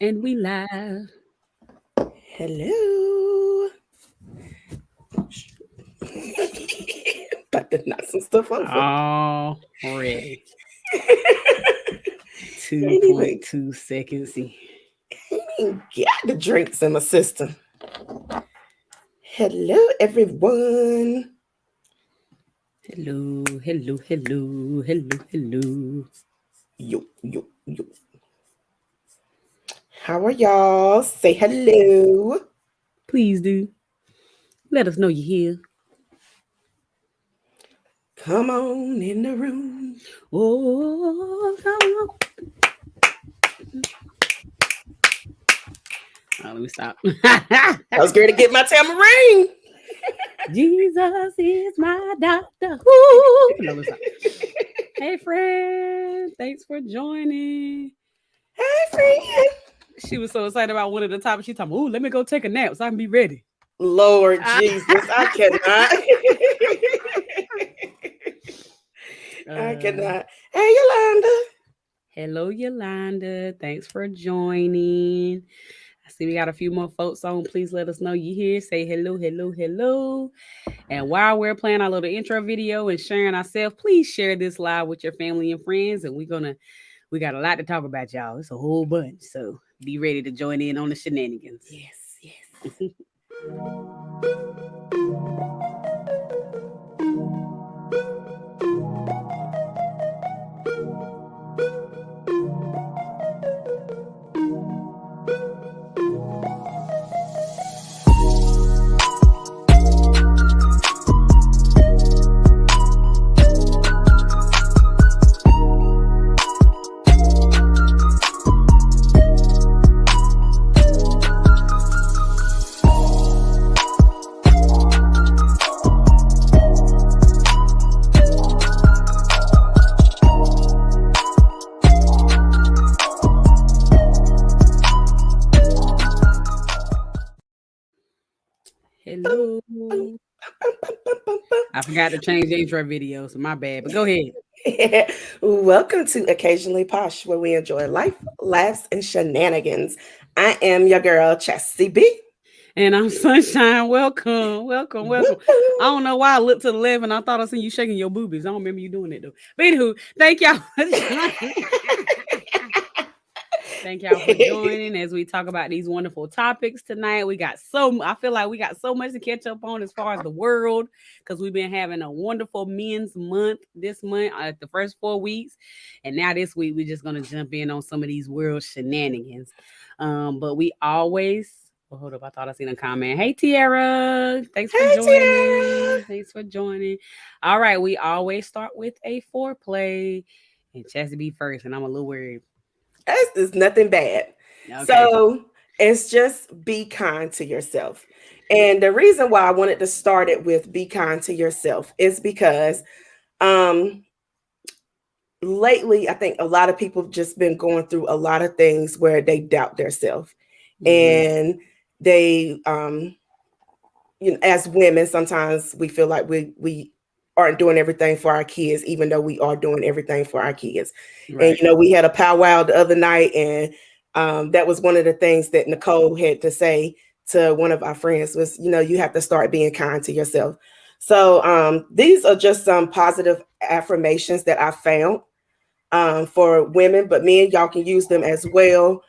And we live. Hello. About to knock some stuff over. Already. Ain't even, 2.2 seconds. ain't even got the drinks in my system. Hello, everyone. Hello, hello, hello, hello, hello. Yo, yo, yo. How are y'all? Say hello. Please do. Let us know you're here. Come on in the room. Oh, come on. Oh, let me stop. I was going to get my tambourine. Jesus is my doctor. Ooh. No, let me stop. Hey, friend. Thanks for joining. Hi, friend. She was so excited about one of the topics. She told me, "Ooh, let me go take a nap so I can be ready." Lord Jesus, I cannot. I uh, cannot. Hey, Yolanda. Hello, Yolanda. Thanks for joining. I see we got a few more folks on. Please let us know you here. Say hello, hello, hello. And while we're playing our little intro video and sharing ourselves, please share this live with your family and friends. And we got a lot to talk about, y'all. It's a whole bunch. So be ready to join in on the shenanigans. Yes, yes. Hello. I forgot to change the intro video, so my bad. But go ahead. Welcome to Occasionally Posh, where we enjoy life, laughs, and shenanigans. I am your girl, Chassie B. And I'm Sunshine. Welcome, welcome, welcome. I don't know why I looked to the left and I thought I seen you shaking your boobies. I don't remember you doing it though. But anywho, thank y'all for joining. Thank y'all for joining as we talk about these wonderful topics tonight. I feel like we got so much to catch up on as far as the world because we've been having a wonderful men's month this month, the first 4 weeks. And now this week, we're just going to jump in on some of these world shenanigans. But we always, well, hold up, I thought I seen a comment. Hey, Tiara, thanks for Hey, joining. Tiara. Thanks for joining. All right, we always start with a foreplay. And Chassie be first, and I'm a little worried. It's nothing bad. Okay. So it's just be kind to yourself. And the reason why I wanted to start it with be kind to yourself is because um lately I think a lot of people just been going through a lot of things where they doubt themselves. Mm-hmm. And they as women, sometimes we feel like we aren't doing everything for our kids, even though we are doing everything for our kids. And Right. we had a powwow the other night, and that was one of the things that Nicole had to say to one of our friends was, you have to start being kind to yourself. So these are just some positive affirmations that I found for women, but men, y'all can use them as well.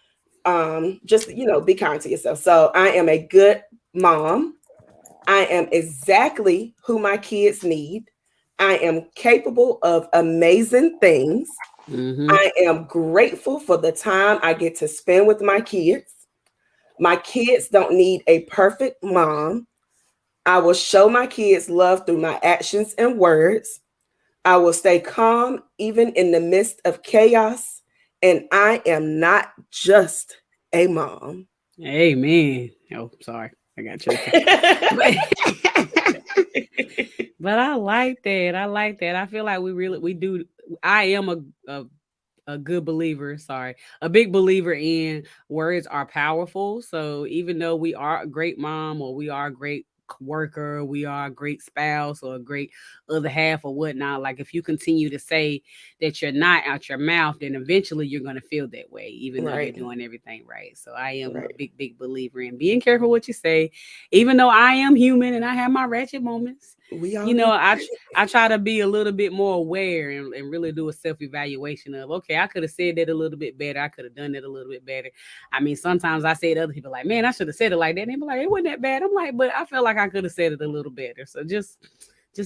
Just be kind to yourself. So I am a good mom. I am exactly who my kids need. I am capable of amazing things. Mm-hmm. I am grateful for the time I get to spend with my kids. My kids don't need a perfect mom. I will show my kids love through my actions and words. I will stay calm even in the midst of chaos. And I am not just a mom. Amen. Oh, sorry. I got choked. But but I like that. I like that. I feel like we do. I am a good believer, sorry, a big believer in words are powerful. So even though we are a great mom or we are a great worker, we are a great spouse or a great other half or whatnot. Like if you continue to say that you're not out your mouth, then eventually you're gonna feel that way, even though you're Right. doing everything right. So I am a Right. big believer in being careful what you say, even though I am human and I have my ratchet moments. We all You know, do. I try to be a little bit more aware and really do a self evaluation of, okay, I could have said that a little bit better. I could have done that a little bit better. I mean, sometimes I say to other people, like, man, I should have said it like that. And they be like, it wasn't that bad. I'm like, but I feel like I could have said it a little better. So just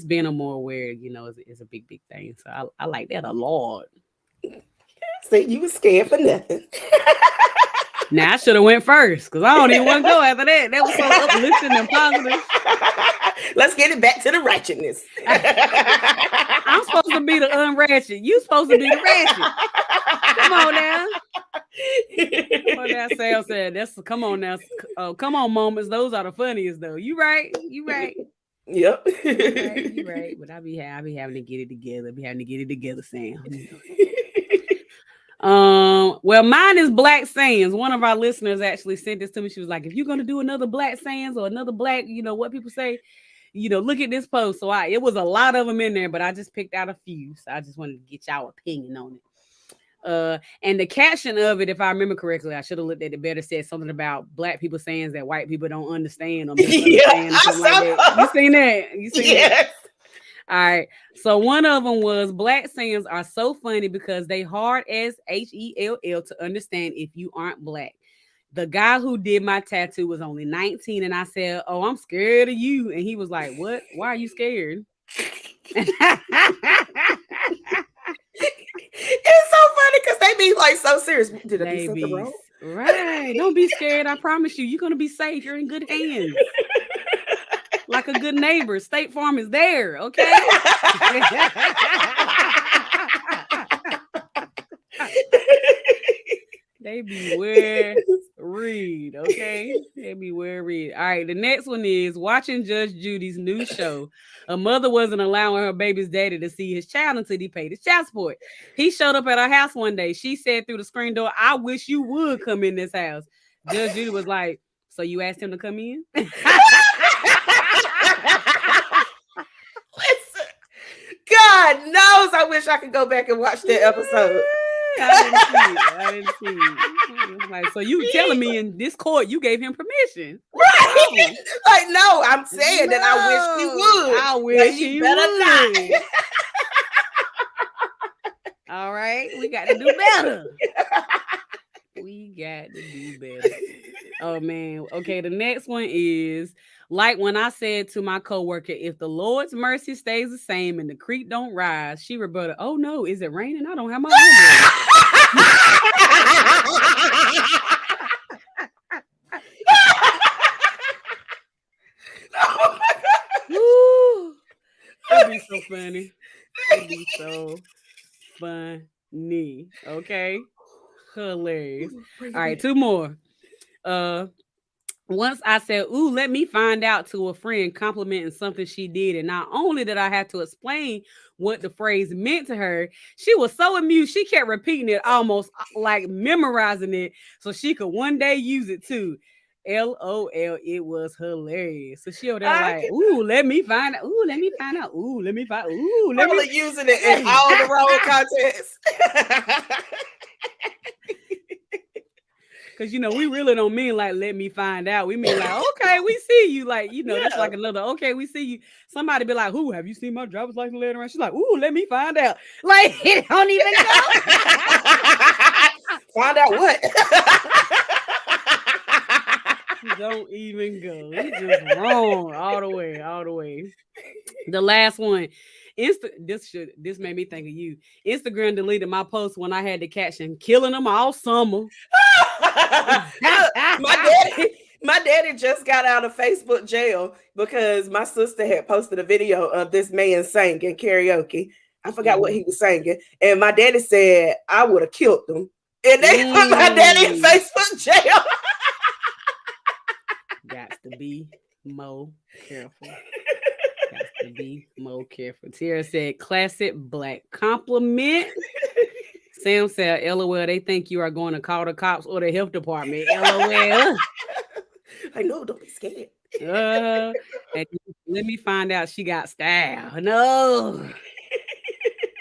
being a more aware, is a big thing. So I like that a lot. So you was scared for nothing. Now I should have went first because I don't even want to go after that. That was so uplifting and positive. Let's get it back to the ratchetness. I'm supposed to be the unratchet. You supposed to be the ratchet. Come on now. What that Sal said. That's come on now. Oh, come on, moments. Those are the funniest though. You right. You right. Yep. You right. But I be having to get it together. Sam. Well, mine is Black Sayings. One of our listeners actually sent this to me. She was like, if you're gonna do another Black Sayings or another Black, what people say, look at this post. So it was a lot of them in there, but I just picked out a few. So I just wanted to get y'all opinion on it. And the caption of it, if I remember correctly, I should have looked at it better, said something about Black people saying that white people don't understand or misunderstand or something like that. You seen that? You seen that? All right. So one of them was Black sayings are so funny because they hard as HELL to understand if you aren't Black. The guy who did my tattoo was only 19 and I said, "Oh, I'm scared of you." And he was like, "What? Why are you scared?" It's so funny because they be like so serious. Did I do something wrong? Right. Don't be scared. I promise you, you're going to be safe. You're in good hands. Like a good neighbor. State Farm is there, okay? They be worried, okay? They be worried. All right, the next one is watching Judge Judy's new show. A mother wasn't allowing her baby's daddy to see his child until he paid his child support. He showed up at her house one day. She said through the screen door, "I wish you would come in this house." Judge Judy was like, "So you asked him to come in?" Listen, God knows I wish I could go back and watch that episode. I didn't see it. Like, so you telling me in this court you gave him permission? Right? Like, no, I'm saying that I wish he would. I wish he better would. All right, we got to do better. We got to do better. Oh man. Okay, the next one is like when I said to my coworker, if the Lord's mercy stays the same and the creek don't rise, she rebutted, "Oh no, is it raining? I don't have my umbrella." That'd be so funny. It'd be so funny. Okay. Hilarious. All right, two more. Once I said, "Ooh, let me find out," to a friend complimenting something she did. And not only did I have to explain what the phrase meant to her, she was so amused. She kept repeating it, almost like memorizing it so she could one day use it too. LOL, it was hilarious. So she over there like, "Ooh, let me find out. Ooh, let me find out. Ooh, let me find. Ooh, let me using it in all the wrong contexts." Because we really don't mean like let me find out. We mean like, okay, we see you. Like, that's like another okay, we see you. Somebody be like, "Who have you seen my driver's license later on?" She's like, "Ooh, let me find out." Like, it don't even go. Find out what? Don't even go. It's just wrong all the way. The last one. This made me think of you. Instagram deleted my post when I had the caption "Killing them all summer." My daddy just got out of Facebook jail because my sister had posted a video of this man singing karaoke. I forgot what he was singing, and my daddy said I would have killed them, and they put my daddy in Facebook jail. Got to be more careful. Tara said, "Classic Black compliment." Sam said, "LOL, they think you are going to call the cops or the health department." LOL. Like, no, don't be scared. Uh, and let me find out she got style. No,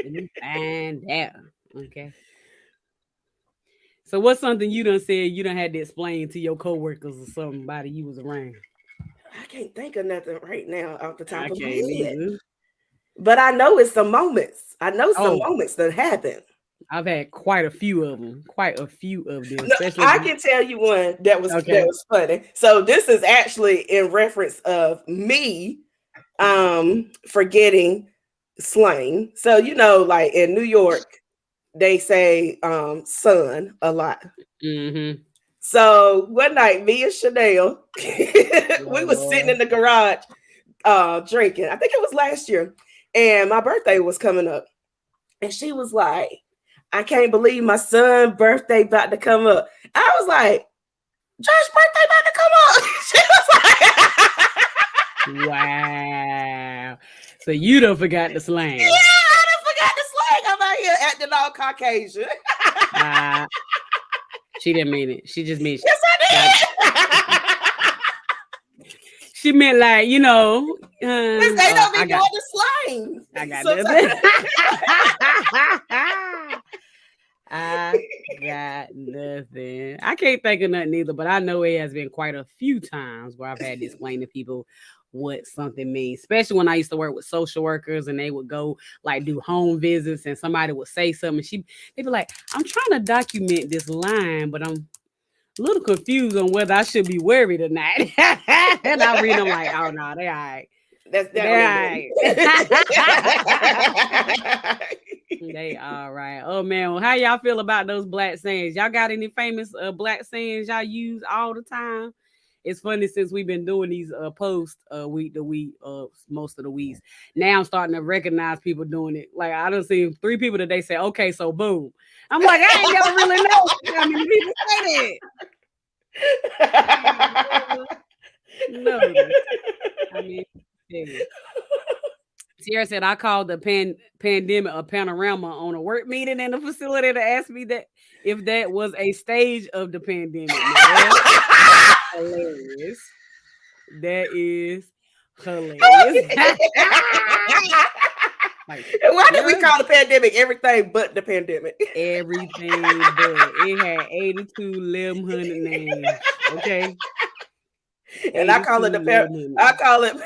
let me find out. Okay. So what's something you done said you done had to explain to your coworkers or somebody you was around? I can't think of nothing right now off the top I of my can't head. either. But I know it's some moments. I know some Oh, moments that happen. I've had quite a few of them. Quite a few of them, No, especially. I can tell you one that Okay. was funny. So this is actually in reference of me forgetting slang. So like in New York, they say son a lot. Mm-hmm. So one night, me and Chanel, we Oh was sitting Lord. in the garage drinking. I think it was last year. And my birthday was coming up. And she was like, I can't believe my son's birthday about to come up. I was like, Josh's birthday about to come up. She was like, Wow. So you don't forgot the slang. yeah, I done forgot the slang. I'm out here acting all Caucasian. Uh, she didn't mean it. She just meant Yes, I did. she meant like, Because they don't be I got doing the slang. I got Sometimes. nothing. I got nothing. I can't think of nothing either, but I know it has been quite a few times where I've had to explain to people what something means, especially when I used to work with social workers and they would go like do home visits and somebody would say something. They'd be like, I'm trying to document this line, but I'm a little confused on whether I should be worried or not. And I read them like, oh no, they all right. That's that They don't all mean right. nothing. They all right. Oh man, well, how y'all feel about those black sayings? Y'all got any famous black sayings y'all use all the time? It's funny since we've been doing these posts week to week, most of the weeks. Now I'm starting to recognize people doing it. Like I don't see 3 people that they say, okay, so boom. I'm like, I ain't never really know how many people say that. No, I mean, yeah. Sierra said I called the pandemic a panorama on a work meeting in the facility to ask me that if that was a stage of the pandemic. Now that's hilarious. That is hilarious. Like Why did we yeah, call the pandemic everything but the pandemic? everything but it had 82 1100 names. Okay. And I 82 call it I 1100. call it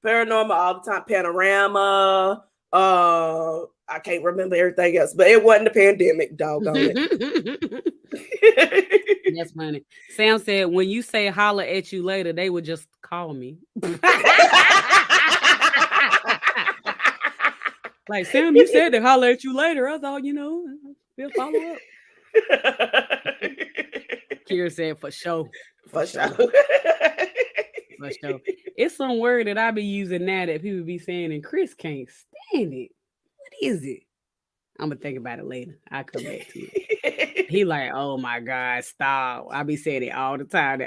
paranormal all the time. Panorama. I can't remember everything else, but it wasn't the pandemic. Doggone it. That's funny. Sam said, when you say holler at you later, they would just call me. Like, Sam, you said they holler at you later. I thought, we'll follow up. Kira said, for sure. For sure. For sure. It's some word that I be using now that people be saying, and Chris can't stand it. What is it? I'm going to think about it later. I'll come back to it. He like, oh my God, stop. I be saying it all the time.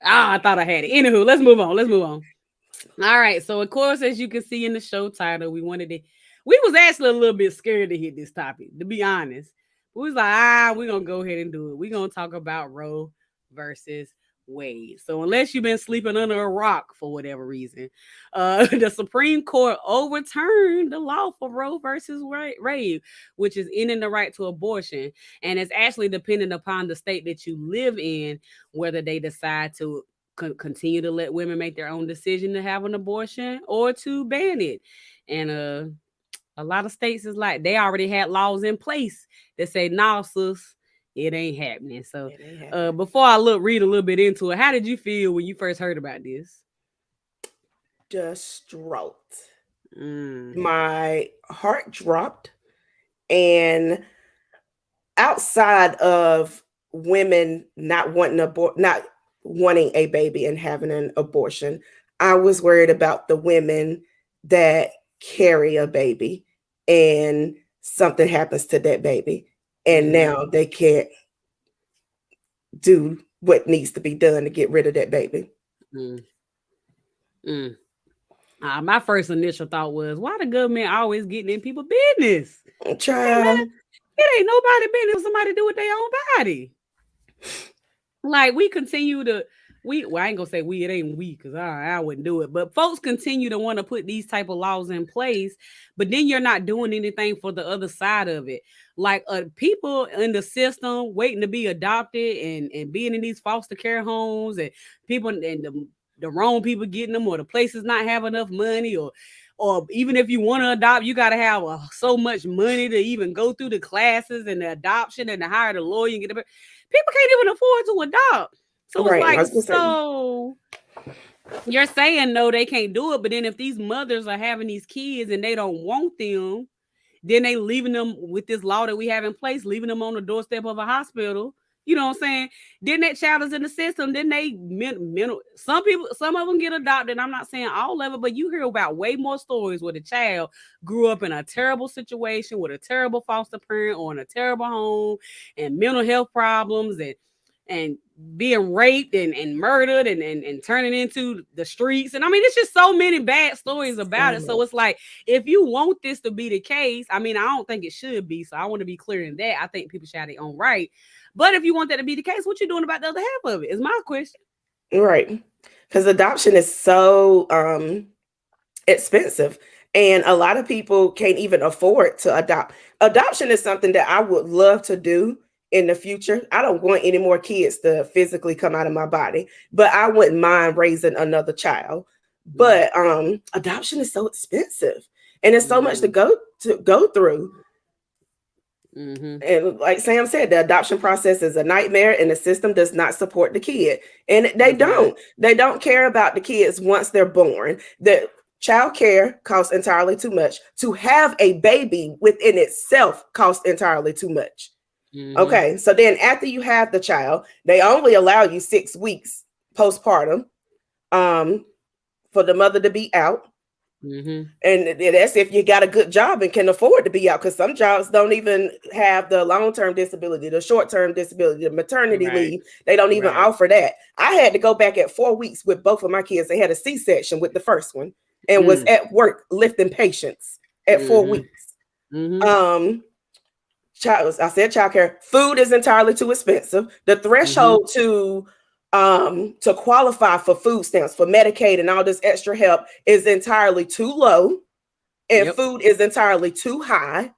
I thought I had it. Anywho, let's move on. All right. So of course, as you can see in the show title, we was actually a little bit scared to hit this topic, to be honest. We was like, we're gonna go ahead and do it. We're gonna talk about Roe versus Wade. So unless you've been sleeping under a rock for whatever reason, the Supreme Court overturned the law for Roe versus Wade, which is ending the right to abortion. And it's actually dependent upon the state that you live in, whether they decide to continue to let women make their own decision to have an abortion or to ban it. And a lot of states is like they already had laws in place that say, "Nah, sis, it ain't happening." So, It ain't happening. before I read a little bit into it, how did you feel when you first heard about this? Distraught. Mm. My heart dropped, and outside of women not wanting a baby and having an abortion, I was worried about the women that carry a baby and something happens to that baby, and now they can't do what needs to be done to get rid of that baby. Mm. Mm. My first initial thought was, why the government always getting in people's business? Hey man, Child. it ain't nobody business. Somebody do with their own body. Like we continue to I ain't gonna say it ain't we, because I wouldn't do it. But folks continue to want to put these type of laws in place, but then you're not doing anything for the other side of it. Like people in the system waiting to be adopted and being in these foster care homes, and people and the wrong people getting them, or the places not have enough money, or even if you want to adopt, you got to have so much money to even go through the classes and the adoption and to hire the lawyer and get the people can't even afford to adopt. So it's Right. like, so you're saying no, they can't do it, but then if these mothers are having these kids and they don't want them, then they leaving them with this law that we have in place, leaving them on the doorstep of a hospital. You know what I'm saying? Then that child is in the system. Then they mental. Some of them get adopted. I'm not saying all of it, but you hear about way more stories where the child grew up in a terrible situation with a terrible foster parent or in a terrible home and mental health problems and being raped and murdered and turning into the streets. And I mean, it's just so many bad stories about it. So it's like, if you want this to be the case, I mean, I don't think it should be. So I want to be clear in that. I think people should have their own right. But if you want that to be the case, what you doing about the other half of it is my question. Right. Because adoption is so expensive. And a lot of people can't even afford to adopt. Adoption is something that I would love to do in the future. I don't want any more kids to physically come out of my body, but I wouldn't mind raising another child. But adoption is so expensive, and it's so much to go through. And like Sam said, the adoption process is a nightmare, and the system does not support the kid. And they don't care about the kids once they're born. The child care costs entirely too much. To have a baby within itself costs entirely too much. Okay, so then after you have the child, they only allow you 6 weeks postpartum for the mother to be out. And that's if you got a good job and can afford to be out, because some jobs don't even have the long-term disability, the short-term disability, the maternity leave. They don't even offer that. I had to go back at 4 weeks with both of my kids. They had a C-section with the first one and was at work lifting patients at 4 weeks. I said childcare. Food is entirely too expensive. The threshold to qualify for food stamps, for Medicaid, and all this extra help is entirely too low, and food is entirely too high.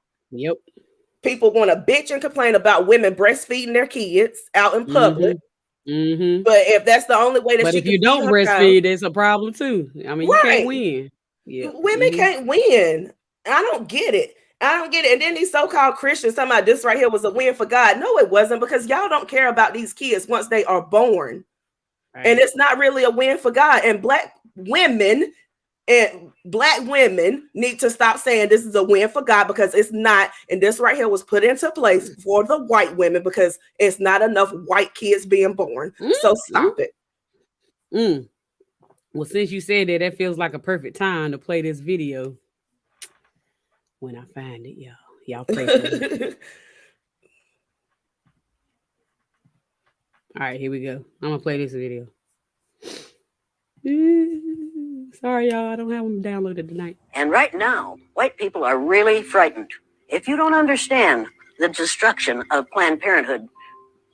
People want to bitch and complain about women breastfeeding their kids out in public. But if that's the only way that if you don't breastfeed, it's a problem too. I mean, you can't win. Women can't win. I don't get it. And then these so-called Christians talking about this right here was a win for God. No, it wasn't, because y'all don't care about these kids once they are born. And it's not really a win for God. And black women need to stop saying this is a win for God, because it's not. And this right here was put into place for the white women, because it's not enough white kids being born. So stop it. Well, since you said that feels like a perfect time to play this video. When I find it, y'all pray for me. All right, here we go. I'm gonna play this video. Sorry, y'all, I don't have them downloaded tonight. And right now, white people are really frightened. If you don't understand the destruction of Planned Parenthood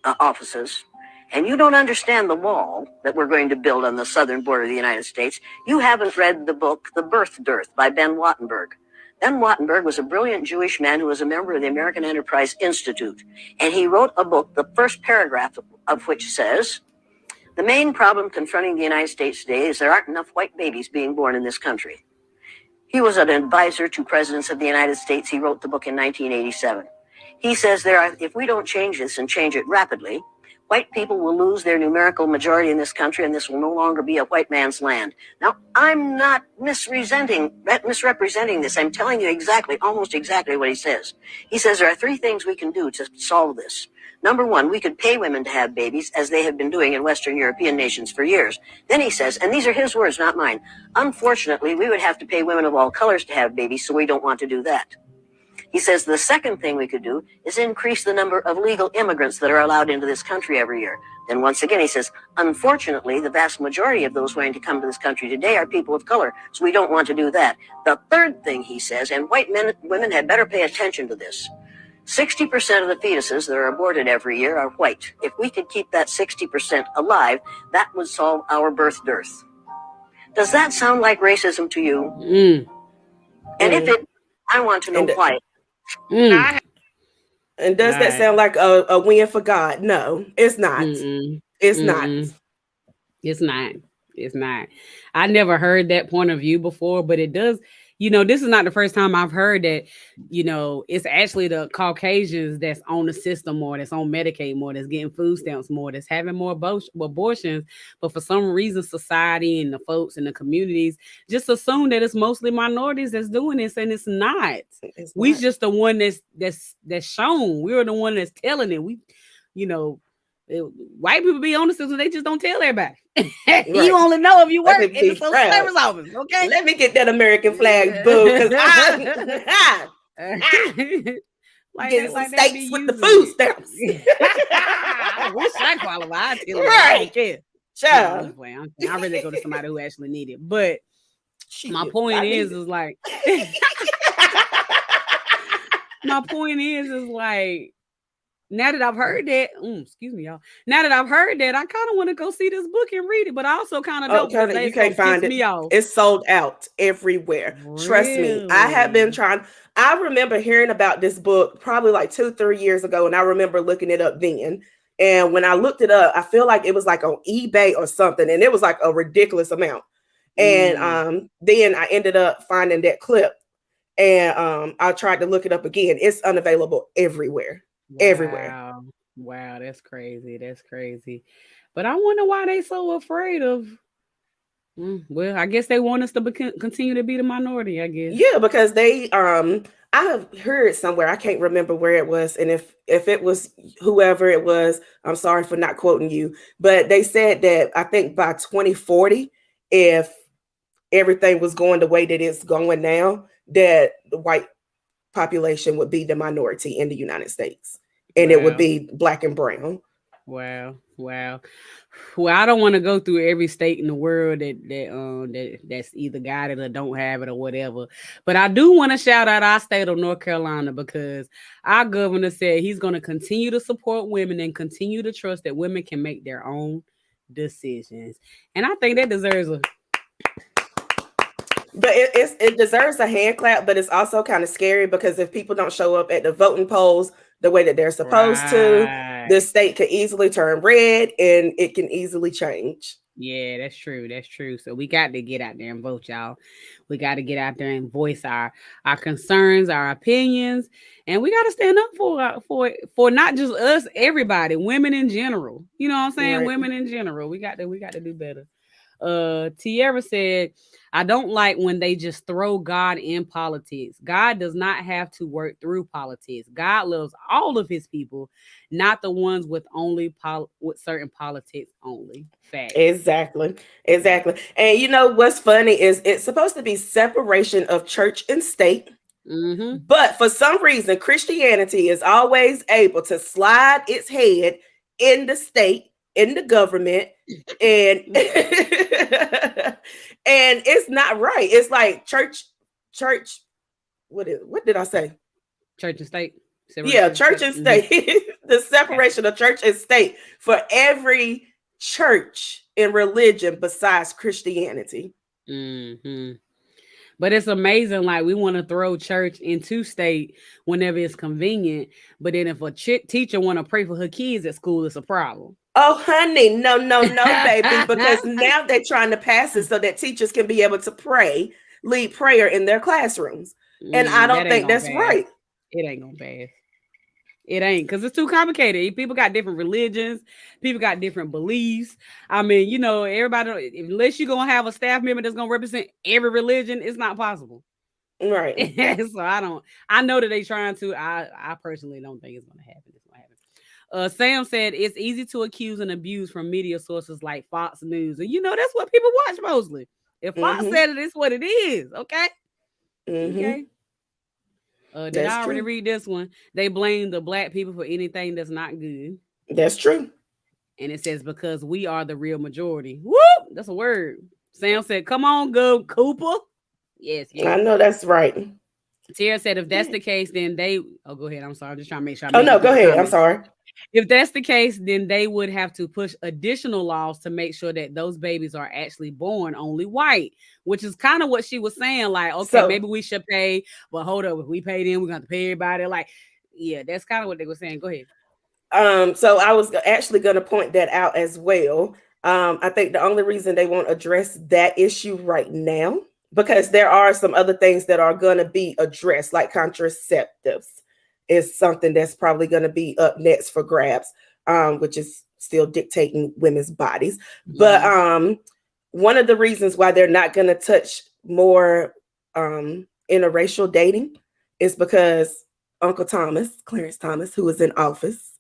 offices, and you don't understand the wall that we're going to build on the southern border of the United States, you haven't read the book The Birth Dearth by Ben Wattenberg. Ben Wattenberg was a brilliant Jewish man who was a member of the American Enterprise Institute. And he wrote a book, the first paragraph of which says, the main problem confronting the United States today is there aren't enough white babies being born in this country. He was an advisor to presidents of the United States. He wrote the book in 1987. He says if we don't change this and change it rapidly, white people will lose their numerical majority in this country, and this will no longer be a white man's land. Now, I'm not misrepresenting this. I'm telling you almost exactly what he says. He says there are 3 things we can do to solve this. Number 1, we could pay women to have babies, as they have been doing in Western European nations for years. Then he says, and these are his words, not mine, unfortunately, we would have to pay women of all colors to have babies, so we don't want to do that. He says the second thing we could do is increase the number of legal immigrants that are allowed into this country every year. Then once again, he says, unfortunately, the vast majority of those wanting to come to this country today are people of color, so we don't want to do that. The third thing he says, and white women had better pay attention to this, 60% of the fetuses that are aborted every year are white. If we could keep that 60% alive, that would solve our birth dearth. Does that sound like racism to you? And if it, I want to know why. And does that sound like a win for God? No, it's not. It's not. It's not. It's not. I never heard that point of view before, but it does. This is not the first time I've heard that, it's actually the Caucasians that's on the system more, that's on Medicaid more, that's getting food stamps more, that's having more abortions. But for some reason, society and the folks in the communities just assume that it's mostly minorities that's doing this, and it's not. We just the one that's shown. We're the one that's telling it. White people be on the system, they just don't tell everybody. Right. You only know if you work in the social service office. Okay, let me get that American flag, boo, because getting some steaks with the food stamps. I wish I qualified. I don't care. Child. I really go to somebody who actually need it. But my point is like, my point is like, now that I've heard that, excuse me, y'all. Now that I've heard that, I kind of want to go see this book and read it, but I also kind of don't. You can't find it. It's sold out everywhere. Really? Trust me. I have been trying. I remember hearing about this book probably like 2-3 years ago, and I remember looking it up then. And when I looked it up, I feel like it was like on eBay or something, and it was like a ridiculous amount. And then I ended up finding that clip, and I tried to look it up again. It's unavailable everywhere. Everywhere. Wow, that's crazy. That's crazy. But I wonder why they so afraid of. Well, I guess they want us to continue to be the minority, I guess. Yeah, because they I have heard somewhere, I can't remember where it was, and if it was whoever it was, I'm sorry for not quoting you, but they said that I think by 2040, if everything was going the way that it's going now, that the white population would be the minority in the United States, and it would be black and brown. Wow. Well, I don't want to go through every state in the world that's either got it or don't have it or whatever. But I do want to shout out our state of North Carolina, because our governor said he's going to continue to support women and continue to trust that women can make their own decisions. And I think that deserves a. But it deserves a hand clap, but it's also kind of scary, because if people don't show up at the voting polls the way that they're supposed to, the state could easily turn red and it can easily change. Yeah, that's true. That's true. So we got to get out there and vote, y'all. We got to get out there and voice our concerns, our opinions, and we got to stand up for not just us, everybody, women in general. You know what I'm saying? Right. Women in general. We got to do better. Tierra said, I don't like when they just throw God in politics. God does not have to work through politics. God loves all of his people, not the ones with only with certain politics only. Fact. Exactly. And you know what's funny is it's supposed to be separation of church and state. But for some reason, Christianity is always able to slide its head in the state, in the government, and and it's not right. It's like church. What did I say? Church and state. Yeah, church and state. The separation of church and state for every church and religion besides Christianity. But it's amazing, like we want to throw church into state whenever it's convenient, but then if a teacher want to pray for her kids at school, it's a problem. Oh, honey, no, baby, because now they're trying to pass it so that teachers can be able to lead prayer in their classrooms. And I don't think that's right. It ain't gonna pass. It ain't, because it's too complicated. People got different religions. People got different beliefs. I mean, you know, everybody, unless you're going to have a staff member that's going to represent every religion, it's not possible. Right. So I know that they trying to. I personally don't think it's going to happen. Sam said, it's easy to accuse and abuse from media sources like Fox News. And, you know, that's what people watch mostly. If Fox said it, it's what it is. Okay? Okay. Did I already read this one? They blame the black people for anything that's not good. That's true. And it says, because we are the real majority. Woo! That's a word. Sam said, come on, go Cooper. Yes. I know that's right. Tara said if that's the case, then they. Oh, go ahead. I'm sorry. I'm just trying to make sure I Oh make no, it through go the ahead. I'm comments. sorry. If that's the case, then they would have to push additional laws to make sure that those babies are actually born only white, which is kind of what she was saying. Like, okay, So maybe we should pay, but hold up, if we pay them, we're going to pay everybody. Like, yeah, that's kind of what they were saying. Go ahead. So I was actually going to point that out as well. I think the only reason they won't address that issue right now, because there are some other things that are going to be addressed, like contraceptives is something that's probably going to be up next for grabs, which is still dictating women's bodies. But one of the reasons why they're not going to touch more interracial dating is because Uncle Thomas, Clarence Thomas, who is in office,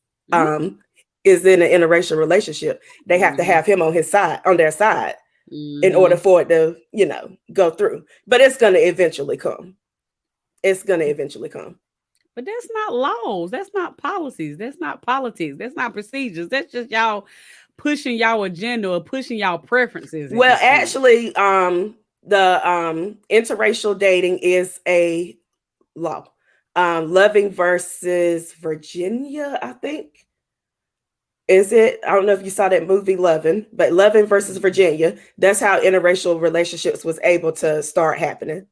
is in an interracial relationship. They have to have him on his side, on their side, in order for it to, go through. But it's going to eventually come. It's going to eventually come. But that's not laws. That's not policies. That's not politics. That's not procedures. That's just y'all pushing y'all agenda or pushing y'all preferences. Well, actually, the interracial dating is a law. Loving versus Virginia, I think. Is it? I don't know if you saw that movie Loving, but Loving versus Virginia, that's how interracial relationships was able to start happening.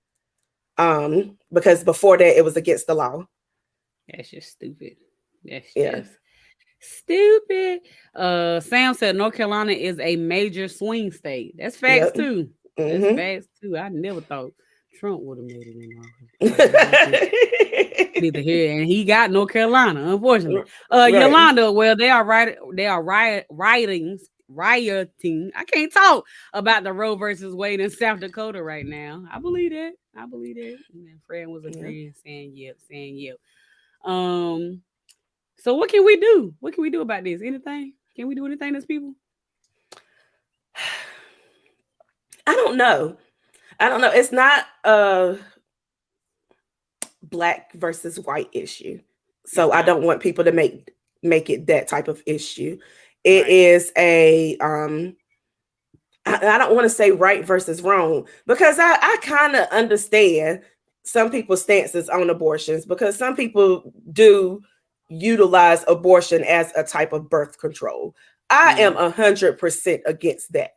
Because before that it was against the law. That's just stupid. That's just stupid. Sam said North Carolina is a major swing state. That's facts too. That's facts too. I never thought Trump would have made it in office. Neither here, and he got North Carolina, unfortunately. Yolanda, well, they are rioting. I can't talk about the Roe versus Wade in South Dakota right now. I believe that. And Fred was agreeing, saying yep. So what can we do? What can we do about this? Anything? Can we do anything as people? I don't know. It's not a black versus white issue. So I don't want people to make it that type of issue. It is a I don't want to say right versus wrong, because I kind of understand some people's stances on abortions, because some people do utilize abortion as a type of birth control. I am 100% against that.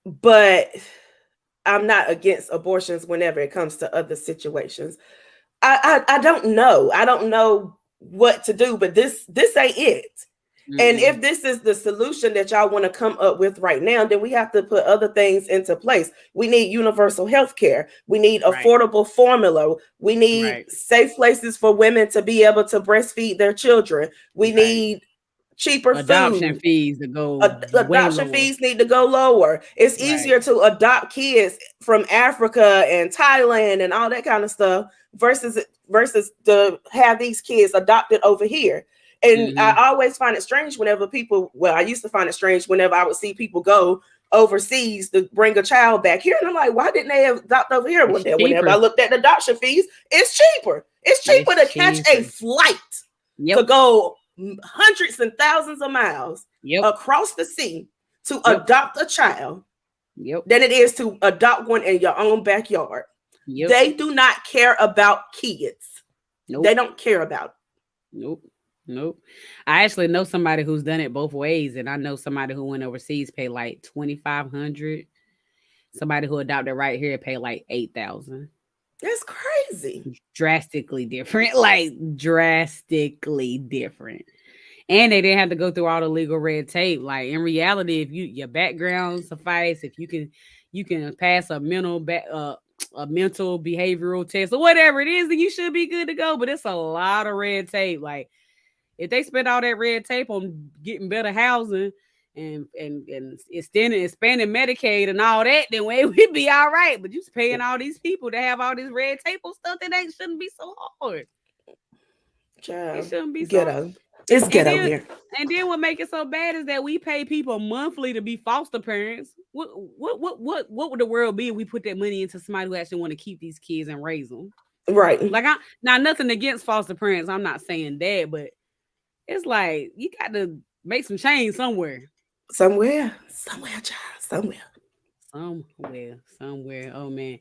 But I'm not against abortions whenever it comes to other situations. I don't know. I don't know what to do, but this ain't it. And if this is the solution that y'all want to come up with right now, then we have to put other things into place. We need universal health care. We need affordable formula. We need safe places for women to be able to breastfeed their children. We need cheaper adoption food. Fees to go adoption fees need to go lower. It's easier to adopt kids from Africa and Thailand and all that kind of stuff versus to have these kids adopted over here. And I always find it strange whenever I used to find it strange whenever I would see people go overseas to bring a child back here. And I'm like, why didn't they adopt over here? Whenever I looked at the adoption fees, it's cheaper. It's cheaper to catch a flight to go hundreds and thousands of miles across the sea to adopt a child than it is to adopt one in your own backyard. They do not care about kids. They don't care about it. Nope. I actually know somebody who's done it both ways, and I know somebody who went overseas paid like $2,500. Somebody who adopted right here paid like $8,000. That's crazy. Drastically different, drastically different. And they didn't have to go through all the legal red tape. Like in reality, if your background suffice, if you can pass a mental behavioral test or whatever it is, then you should be good to go. But it's a lot of red tape. Like if they spend all that red tape on getting better housing and expanding Medicaid and all that, then we'd be all right. But you're paying all these people to have all this red tape on stuff that shouldn't be so hard. Child, it shouldn't be ghetto. It's ghetto here. And then what makes it so bad is that we pay people monthly to be foster parents. What would the world be if we put that money into somebody who actually want to keep these kids and raise them? Right. Like now nothing against foster parents. I'm not saying that, but it's like you got to make some change somewhere. Somewhere, child. Somewhere. Oh man.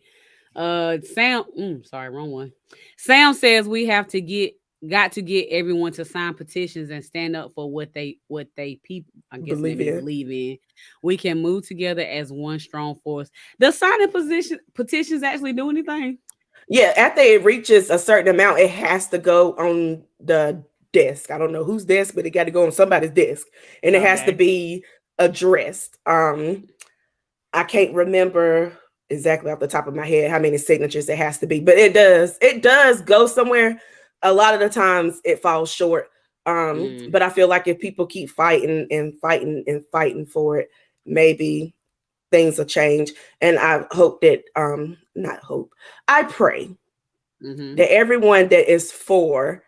Sam. Sorry, wrong one. Sam says we have to got to get everyone to sign petitions and stand up for what they people. I'm guessing they Believe mean it. believe in. We can move together as one strong force. Does signing petitions actually do anything? Yeah, after it reaches a certain amount, it has to go on the desk. I don't know whose desk, but it got to go on somebody's desk, and it has to Okay. be addressed. I can't remember exactly off the top of my head how many signatures it has to be, but it does go somewhere. A lot of the times it falls short. Mm, But I feel like if people keep fighting and fighting and fighting for it, maybe things will change. And I hope that not hope. I pray mm-hmm. that everyone that is for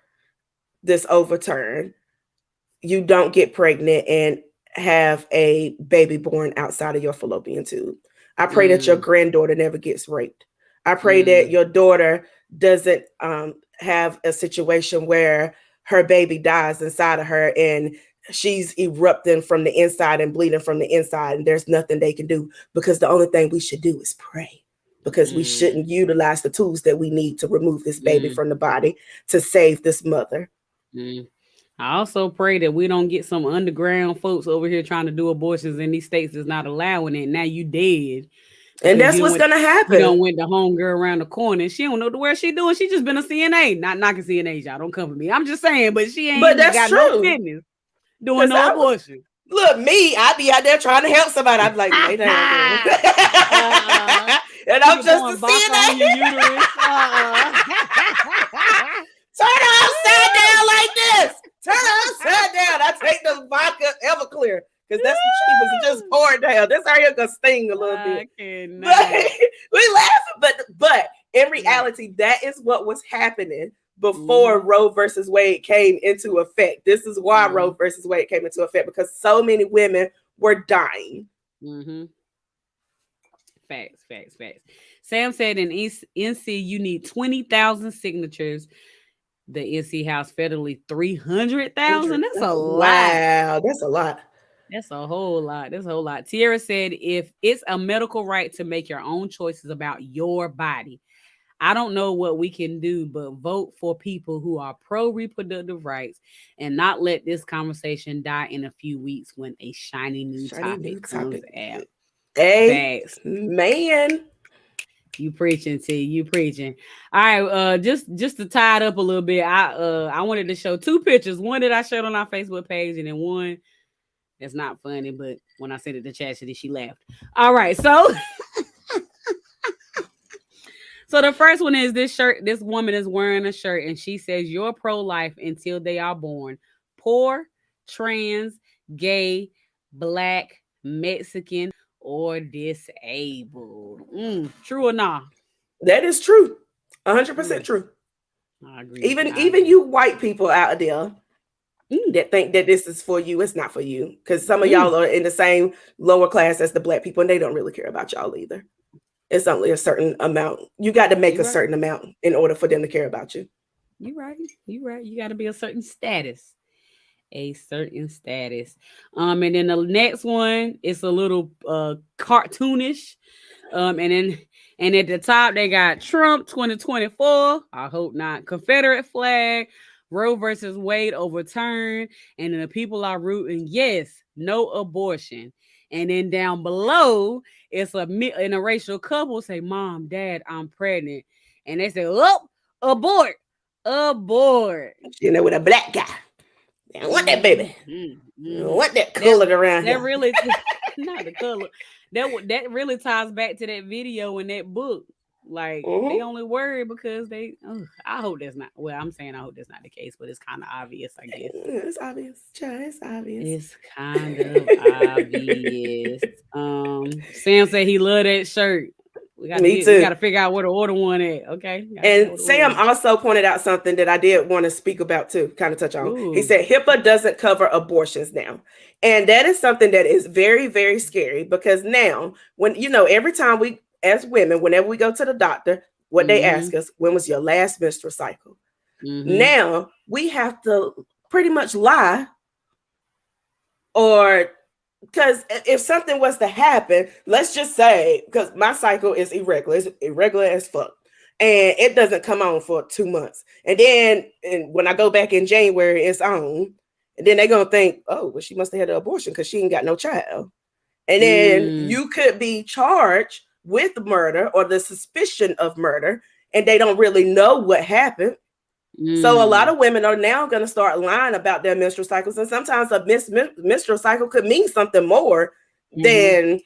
this overturn, you don't get pregnant and have a baby born outside of your fallopian tube. I pray that your Mm, granddaughter never gets raped. I pray that mm, your daughter doesn't have a situation where her baby dies inside of her and she's erupting from the inside and bleeding from the inside, and there's nothing they can do, because the only thing we should do is pray, because we mm, shouldn't utilize the tools that we need to remove this baby mm, from the body to save this mother. mm. I also pray that we don't get some underground folks over here trying to do abortions in these states that's not allowing it. Now you dead And because that's what's gonna you don't happen. went the home girl around the corner and she don't know where she doing. She just been a CNA. Not knocking CNAs, y'all. Don't come for me. I'm just saying, but she But ain't that's got no true. business doing Because no abortion. look, me, I'd be out there trying to help somebody. I'd be like, lay down, girl. And She I'm be just pouring a vodka on your CNA. uterus. Turn her upside down like this. Turn her upside down. I take the vodka Everclear because that's the cheapest. And just pour it down. This area gonna sting a little bit. I cannot. But we laughing, but in Right. reality, that is what was happening before Mhm. Roe versus Wade came into effect. This is why Roe Mhm. versus Wade came into effect, because so many women were dying. Mhm. Facts. Sam said in NC you need 20,000 signatures. The NC House federally 300,000. That's a lot. Wow, that's a lot. That's a whole lot. That's a whole lot. Tierra said if it's a medical right to make your own choices about your body, I don't know what we can do but vote for people who are pro reproductive rights and not let this conversation die in a few weeks when a shiny new Shiny topic new comes topic. out. Hey, Facts. man. You preaching, T. You preaching. All right. Just to tie it up a little bit, I wanted to show two pictures. One that I showed on our Facebook page, and then one that's not funny. But when I sent it to Chastity, she laughed. All right. So the first one is this shirt. This woman is wearing a shirt, and she says, "You're pro-life until they are born. Poor, trans, gay, black, Mexican, or disabled." True or not? That is true. 100% Mm, true. I agree. I Even agree. you white people out there Mm, that think that this is for you, it's not for you. Because some of y'all mm. are in the same lower class as the black people, and they don't really care about y'all either. It's only a certain amount. You got to make You a right. certain amount in order for them to care about you. You right. You right. You got to be a certain status. A certain status. And then the next one is a little cartoonish. And at the top they got Trump 2024. I hope not. Confederate flag. Roe versus Wade overturned. And then the people are rooting yes, no abortion. And then down below, it's a interracial couple say, "Mom, Dad, I'm pregnant." And they say, "Oh, abort, abort." You know, with a black guy. I don't want that Mm-hmm, baby. I don't mm-hmm. want that That colored around that here. really not the color. That really ties back to that video in that book. Like they Mm-hmm. only worry because they. I hope that's not. Well, I'm saying I hope that's not the case, but it's kind of obvious, I guess. It's obvious. Child, it's obvious. It's kind of obvious. Sam said he loved that shirt. Me We too. gotta figure out where to order one at. Okay, gotta figure out And where to order Sam one. also pointed out something that I did want to speak about too, kind of touch on. He Ooh. said HIPAA doesn't cover abortions now. And that is something that is very, very scary, because now, when every time we, as women, whenever we go to the doctor, what they Mm-hmm. ask us, when was your last menstrual cycle? Mm-hmm. Now we have to pretty much lie or because if something was to happen, let's just say, because my cycle is irregular, it's irregular as fuck, and it doesn't come on for 2 months, and then when I go back in January, it's on, and then they're gonna think, oh, well, she must have had an abortion because she ain't got no child, and then you could be charged with murder or the suspicion of murder, and they don't really know what happened. So a lot of women are now going to start lying about their menstrual cycles, and sometimes a menstrual cycle could mean something more than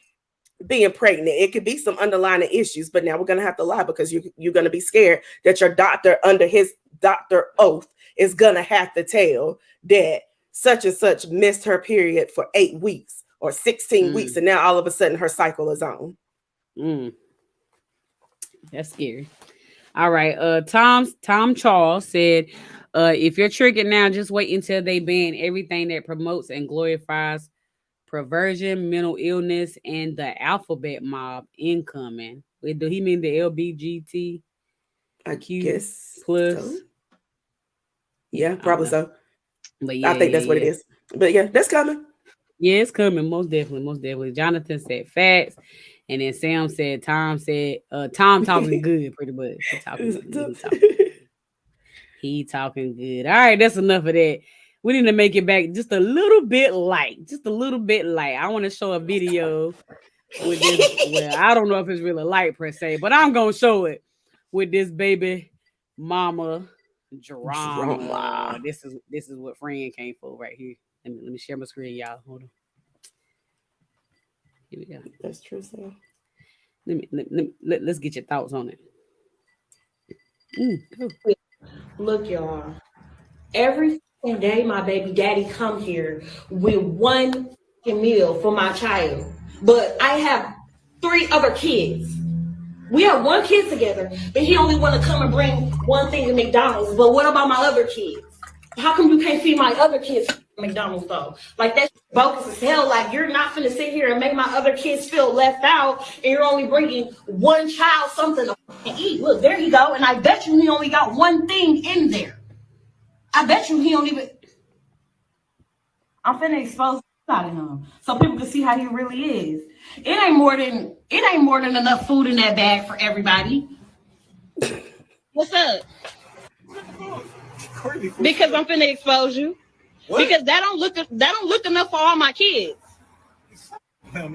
being pregnant. It could be some underlying issues, but now we're going to have to lie because you're going to be scared that your doctor, under his doctor oath, is going to have to tell that such and such missed her period for 8 weeks or 16 weeks, and now all of a sudden her cycle is on. That's scary. All right. Tom Charles said, if you're triggered now, just wait until they ban everything that promotes and glorifies perversion, mental illness, and the alphabet mob incoming. Do he mean the LBGT? I guess plus. So. Yeah, probably so. But yeah, I think that's what it is. But yeah, that's coming. Yeah, it's coming. Most definitely. Jonathan said facts. And then Sam said, Tom talking good, pretty much. He talking good. All right, that's enough of that. We need to make it back just a little bit light. I want to show a video with this. Well, I don't know if it's really light per se, but I'm gonna show it with this baby mama drama. This is what friend came for right here. Let me share my screen, y'all. Hold on. Here we go. That's true, Sam. Let's get your thoughts on it. Go. Look, y'all. Every day, my baby daddy come here with one meal for my child, but I have 3 other kids. We have 1 kid together, but he only want to come and bring one thing to McDonald's. But what about my other kids? How come you can't feed my other kids McDonald's though? Like, that's bogus as hell. Like, you're not gonna sit here and make my other kids feel left out, and you're only bringing one child something to eat. Look, there you go. And I bet you he only got one thing in there. I bet you he don't even. I'm finna expose out of him so people can see how he really is. It ain't more than enough food in that bag for everybody. What's up? Because I'm finna expose you. What? Because that don't look enough for all my kids. That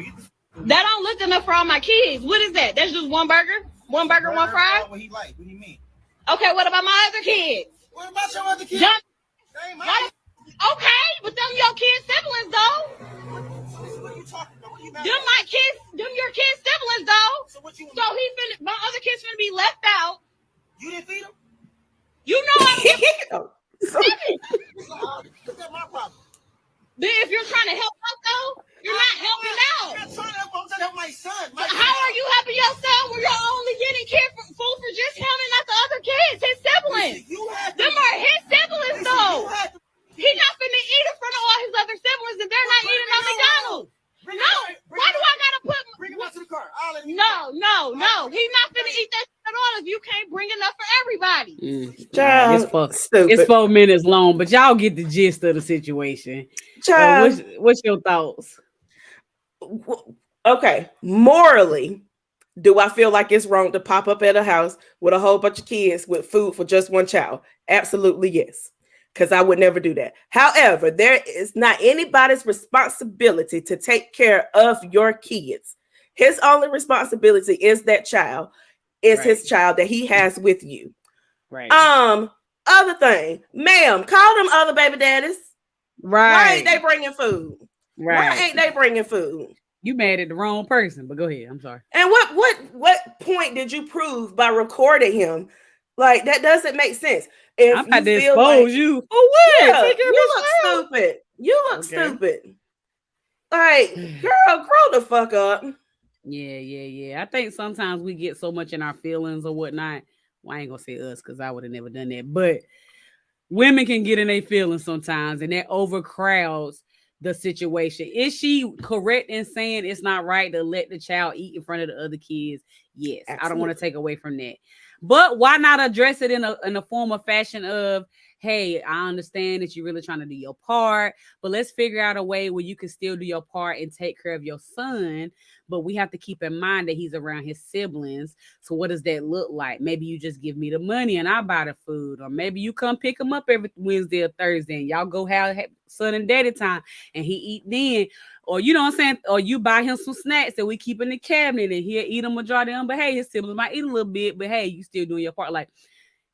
don't look enough for all my kids. What is that? That's just one burger? One burger, one fry? What he like? What do you mean? Okay, what about my other kids? What about your other kids? Okay, but them your kids' siblings though. What are you talking about? What are you them my kids, them your kids' siblings though. So what you? So my other kids finna be left out. You didn't feed them? You know I'm That's my problem. Then if you're trying to help out though, you're not helping out. I'm not trying to help. I'm trying to help my son. How are you helping your son when you're only getting food for just him and not the other kids, his siblings? Them are his siblings though. He's not finna eat in front of all his other siblings and they're not eating on McDonald's. Why do I gotta bring him out to the car? No. He's not finna eat that at all if you can't bring enough for everybody. It's 4 minutes long, but y'all get the gist of the situation. What's your thoughts? Okay, morally, do I feel like it's wrong to pop up at a house with a whole bunch of kids with food for just one child? Absolutely yes. Because I would never do that. However, there is not anybody's responsibility to take care of your kids. His only responsibility is that child, his child that he has with you. Right. Other thing, ma'am, call them other baby daddies. Right. Why ain't they bringing food? Right. Why ain't they bringing food? You mad at the wrong person, but go ahead. I'm sorry. And what point did you prove by recording him? Like, that doesn't make sense. If I'm about to expose you. For what? Yeah, you look stupid. You look stupid. Like, girl, grow the fuck up. Yeah. I think sometimes we get so much in our feelings or whatnot. Well, I ain't gonna say us because I would have never done that. But women can get in their feelings sometimes, and that overcrowds the situation. Is she correct in saying it's not right to let the child eat in front of the other kids? Yes. Absolutely. I don't want to take away from that. But why not address it in a form of fashion of, hey, I understand that you're really trying to do your part, but let's figure out a way where you can still do your part and take care of your son. But we have to keep in mind that he's around his siblings. So what does that look like? Maybe you just give me the money and I buy the food, or maybe you come pick him up every Wednesday or Thursday and y'all go have son and daddy time and he eat then. Or you know what I'm saying? Or you buy him some snacks that we keep in the cabinet and he'll eat a majority of them. But hey, his siblings might eat a little bit, but hey, you still doing your part. Like,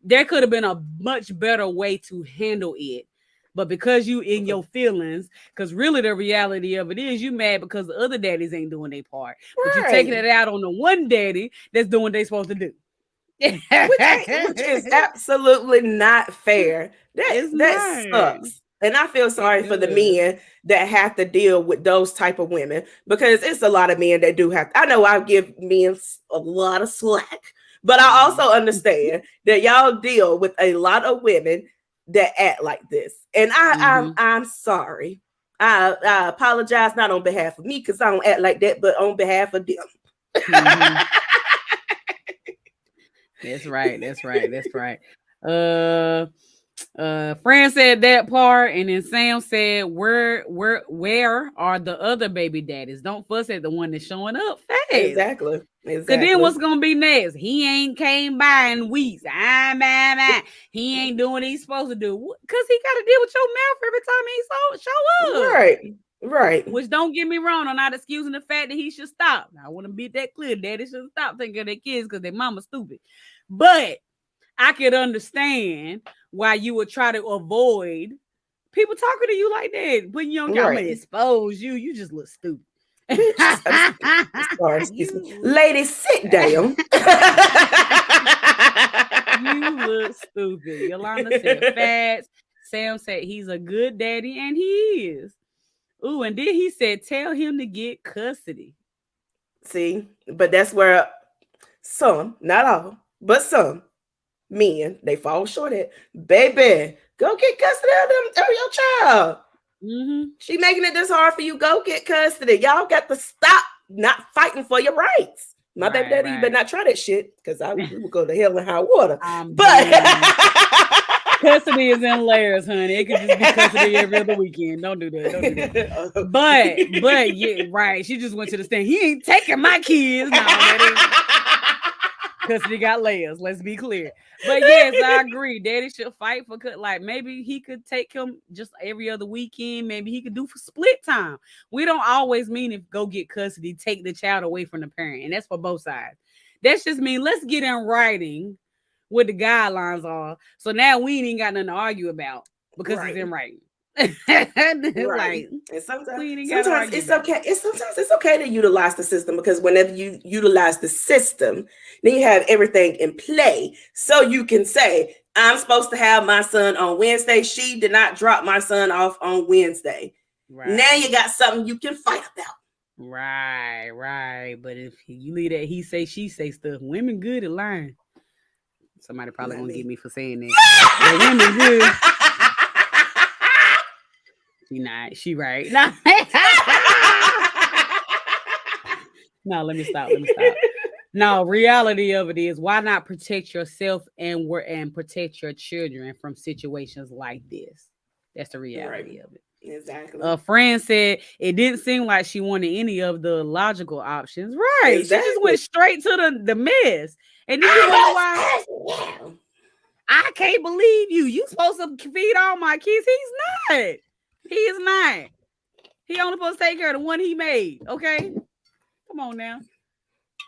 there could have been a much better way to handle it. But because you in your feelings, because really the reality of it is you mad because the other daddies ain't doing their part. But you're taking it out on the one daddy that's doing what they supposed to do. which is absolutely not fair. That sucks. And I feel sorry for the men that have to deal with those type of women, because it's a lot of men that do have. I know I give men a lot of slack, but I also understand that y'all deal with a lot of women that act like this. And I'm sorry. I apologize, not on behalf of me, because I don't act like that, but on behalf of them. That's right. Fran said that part, and then Sam said, where are the other baby daddies? Don't fuss at the one that's showing up fast. Exactly. Cause then what's gonna be next? He ain't came by in weeks. He ain't doing what he's supposed to do. Cause he gotta deal with your mouth every time he show up. Right. Which, don't get me wrong, I'm not excusing the fact that he should stop. I want to be that clear. Daddy should stop taking their kids because their mama's stupid. But I could understand why you would try to avoid people talking to you like that. But you don't got to expose you. You just look stupid. Sorry, excuse me. Ladies, sit down. You look stupid. Yolanda said facts. Sam said he's a good daddy, and he is. Ooh, and then he said, tell him to get custody. See, but that's where some, not all, but some men, they fall short at. Baby, go get custody of your child. She making it this hard for you. Go get custody. Y'all got to stop not fighting for your rights. My baby daddy, you better not try that shit, because we will go to hell in high water. Custody is in layers, honey. It could just be custody every other weekend. Don't do that. But yeah, right. She just went to the stand. He ain't taking my kids. No, custody got layers. Let's be clear. But yes, I agree. Daddy should fight for like maybe he could take him just every other weekend. Maybe he could do for split time. We don't always mean if go get custody, take the child away from the parent, and that's for both sides. That's just mean let's get in writing what the guidelines are. So now we ain't got nothing to argue about because it's in writing. Like, and sometimes it's okay. Sometimes it's okay to utilize the system, because whenever you utilize the system, then you have everything in play. So you can say, I'm supposed to have my son on Wednesday. She did not drop my son off on Wednesday. Now you got something you can fight about. Right. But if you leave that he say, she say stuff, women good at lying. Somebody probably gonna get me for saying that. Women good. She right. No, let me stop. No, reality of it is, why not protect yourself and protect your children from situations like this? That's the reality of it. Exactly. A friend said it didn't seem like she wanted any of the logical options. Right. Exactly. She just went straight to the mess. And then you wonder why. I can't believe you. You supposed to feed all my kids. He's not. He is not. He only supposed to take care of the one he made. Okay. Come on now.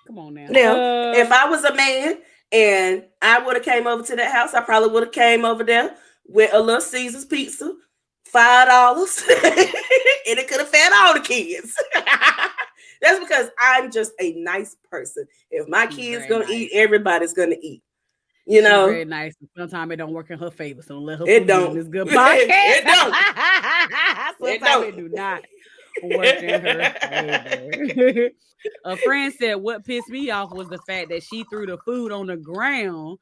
Now, if I was a man and I would have came over to that house, I probably would have came over there with a little Caesar's pizza, $5, and it could have fed all the kids. That's because I'm just a nice person. If my kids gonna eat, everybody's gonna eat. You know, very nice. Sometimes it don't work in her favor, so let her. It don't. This good podcast. It don't. Sometimes it do not work in her favor. A friend said what pissed me off was the fact that she threw the food on the ground,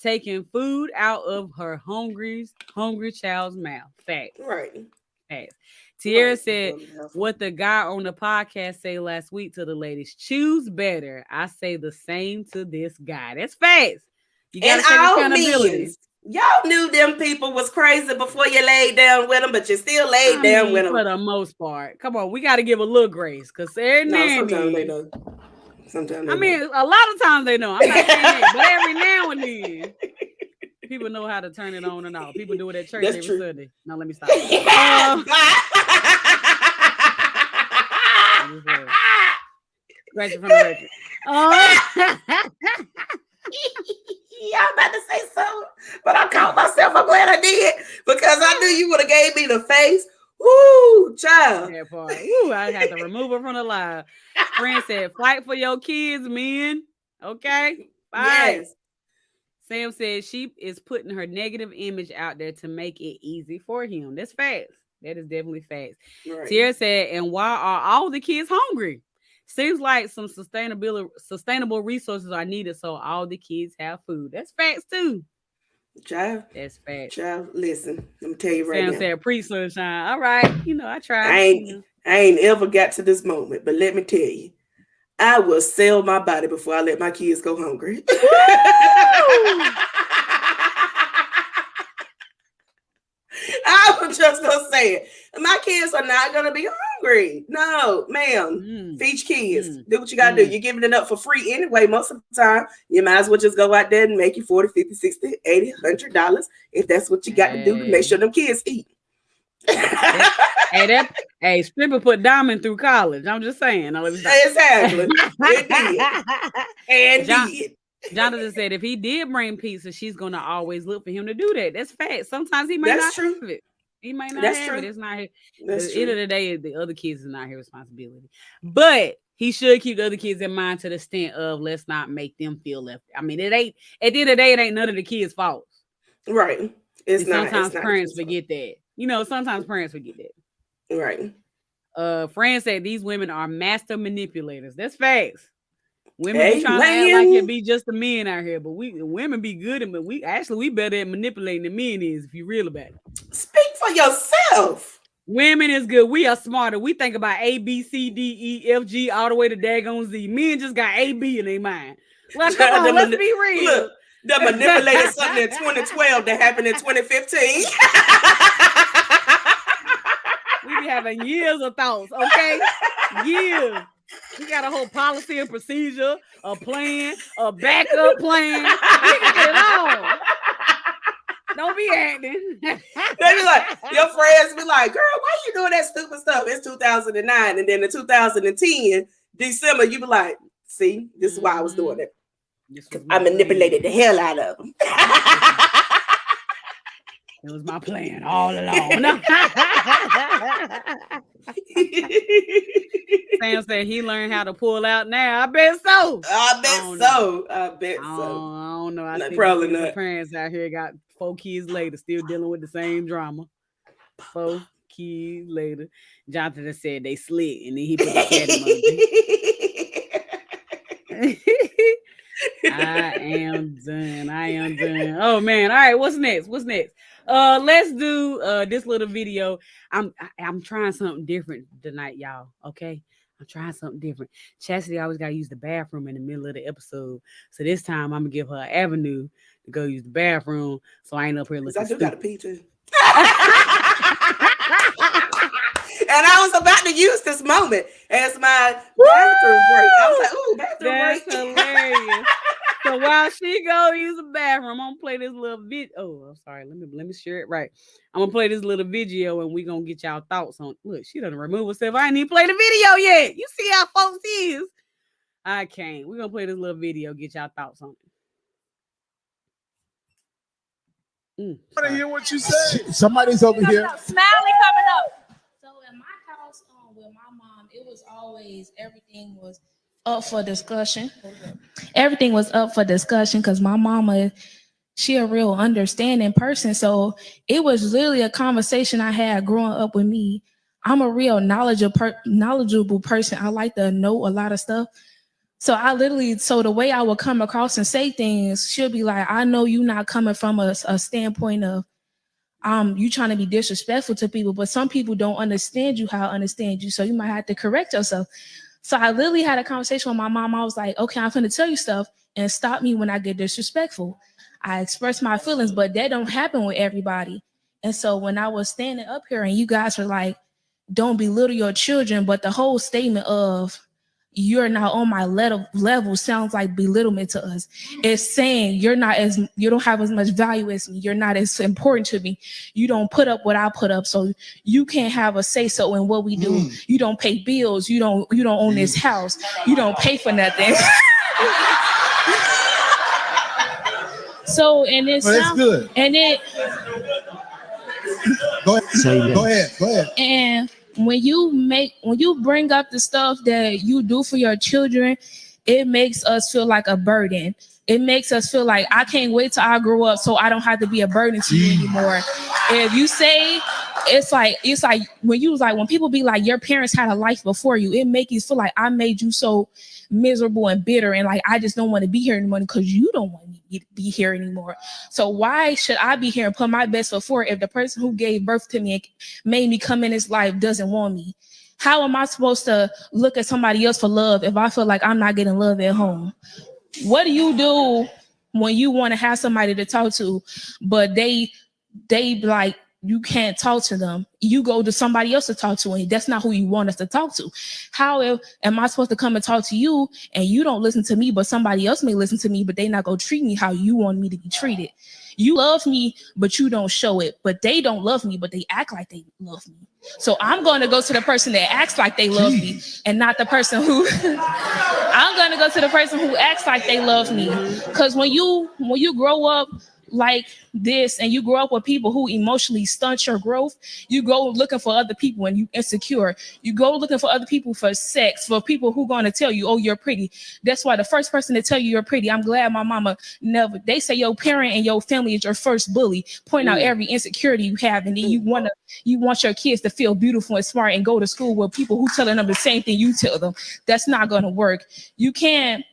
taking food out of her hungry child's mouth. Facts. Right. Facts. Tierra said what the guy on the podcast say last week to the ladies: choose better. I say the same to this guy. That's facts. You gotta take accountability. Y'all knew them people was crazy before you laid down with them, but you still laid down with them. For the most part. Come on, we got to give a little grace because sometimes they know. Sometimes they know. A lot of times they know. I'm not saying that, but every now and then, people know how to turn it on and off. People do it at church every Sunday. Now let me stop. Scratching from the record. Yeah, I'm about to say something, but I caught myself. I'm glad I did because I knew you would have gave me the face. Woo, child. That part. Woo, I had to remove her from the live. Friend said, "Fight for your kids, men." Okay. Fight. Yes. Sam said she is putting her negative image out there to make it easy for him. That's facts. That is definitely facts. Right. Tierra said, "And why are all the kids hungry? Seems like some sustainable resources are needed so all the kids have food." That's facts too. Child. That's facts. Child, listen. Let me tell you right now. Sam said, "Pre-sunshine." All right. I tried. I ain't ever got to this moment, but let me tell you, I will sell my body before I let my kids go hungry. I was just gonna say it. My kids are not gonna be hungry. No, ma'am. Feed your kids. Do what you gotta do. You're giving it up for free anyway. Most of the time, you might as well just go out there and make you $40, $50, $60, $80, $100 if that's what you got to do to make sure them kids eat. Hey, Stripper put Diamond through college. I'm just saying. Exactly. It did. And did. Jonathan said if he did bring pizza, she's gonna always look for him to do that. That's fact. Sometimes he might not have it. He might not have it. It's not his. At the end of the day, the other kids is not his responsibility. But he should keep the other kids in mind to the extent of let's not make them feel left. I mean, it ain't at the end of the day, it ain't none of the kids' fault. Right. Sometimes parents forget that. Sometimes parents forget that. Right. Fran said these women are master manipulators. That's facts. Women be trying to act like it be just the men out here, but women be good at it. We better at manipulating than men is if you real about it. Speak for yourself. Women is good. We are smarter. We think about A, B, C, D, E, F, G, all the way to daggone Z. Men just got A, B in their mind. Well, come on, let's be real. Look, they manipulated something in 2012 that happened in 2015. We be having years of thoughts, okay? Years. We got a whole policy and procedure, a plan, a backup plan. We got it all. Don't be acting. They be like, your friends be like, girl, why you doing that stupid stuff? It's 2009. And then in 2010, December, you be like, see, this is why I was doing it. I manipulated the hell out of them. It was my plan all along. Sam said he learned how to pull out now. I bet so. I bet so. I don't know. I think probably not. Parents out here got 4 kids later, still dealing with the same drama. 4 kids later. Jonathan said they slick, and then he put the cat emoji. I am done. Oh man. All right, what's next? Let's do this little video. I'm trying something different tonight, y'all. Okay. I'm trying something different. Chastity always gotta use the bathroom in the middle of the episode. So this time I'm gonna give her an avenue to go use the bathroom. So I ain't up here looking stupid. I do got a pee too. And I was about to use this moment as my bathroom break. I was like, ooh, bathroom break. That's hilarious. So while she go use the bathroom, I'm gonna play this little video. Oh, I'm sorry. Let me share it right. I'm gonna play this little video and we're gonna get y'all thoughts on it. Look, she doesn't remove herself. I ain't even play the video yet. You see how folks is. I can't. We're gonna play this little video, get y'all thoughts on it. I want to hear what you say. Somebody's over here. Smiley coming up. So in my house with my mom, it was always everything was up for discussion. Everything was up for discussion because my mama, she a real understanding person. So it was literally a conversation I had growing up with me. I'm a real knowledgeable person. I like to know a lot of stuff. So the way I would come across and say things, she'll be like, I know you not coming from a standpoint of you trying to be disrespectful to people, but some people don't understand you how I understand you. So you might have to correct yourself. So I literally had a conversation with my mom. I was like, okay, I'm going to tell you stuff and stop me when I get disrespectful. I express my feelings, but that don't happen with everybody. And so when I was standing up here and you guys were like, don't belittle your children, but the whole statement of you're not on my level sounds like belittlement to us. It's saying you don't have as much value as me. You're not as important to me. You don't put up what I put up, so you can't have a say so in what we do. You don't pay bills. You don't own this house. You don't pay for nothing. So and it sounds good. And it go ahead. And when you bring up the stuff that you do for your children, it makes us feel like a burden. It makes us feel like I can't wait till I grow up so I don't have to be a burden to you anymore. If you say it's like when people be like your parents had a life before you, it makes you feel like I made you so miserable and bitter and like I just don't want to be here anymore because you don't want me to be here anymore. So why should I be here and put my best foot forward if the person who gave birth to me and made me come in this life doesn't want me? How am I supposed to look at somebody else for love if I feel like I'm not getting love at home? What do you do when you want to have somebody to talk to, but they like you can't talk to them? You go to somebody else to talk to, and that's not who you want us to talk to. How am I supposed to come and talk to you, and you don't listen to me, but somebody else may listen to me, but they not gonna treat me how you want me to be treated? You love me, but you don't show it. But they don't love me, but they act like they love me. So I'm going to go to the person that acts like they love me, and not the person who. I'm going to go to the person who acts like they love me. Because when you grow up like this and you grow up with people who emotionally stunt your growth, you go looking for other people and you insecure. You go looking for other people for sex, for people who going to tell you, oh, you're pretty. That's why the first person to tell you you're pretty, I'm glad my mama never, they say your parent and your family is your first bully, point out every insecurity you have, and then you want your kids to feel beautiful and smart and go to school with people who telling them the same thing you tell them. That's not going to work. You can't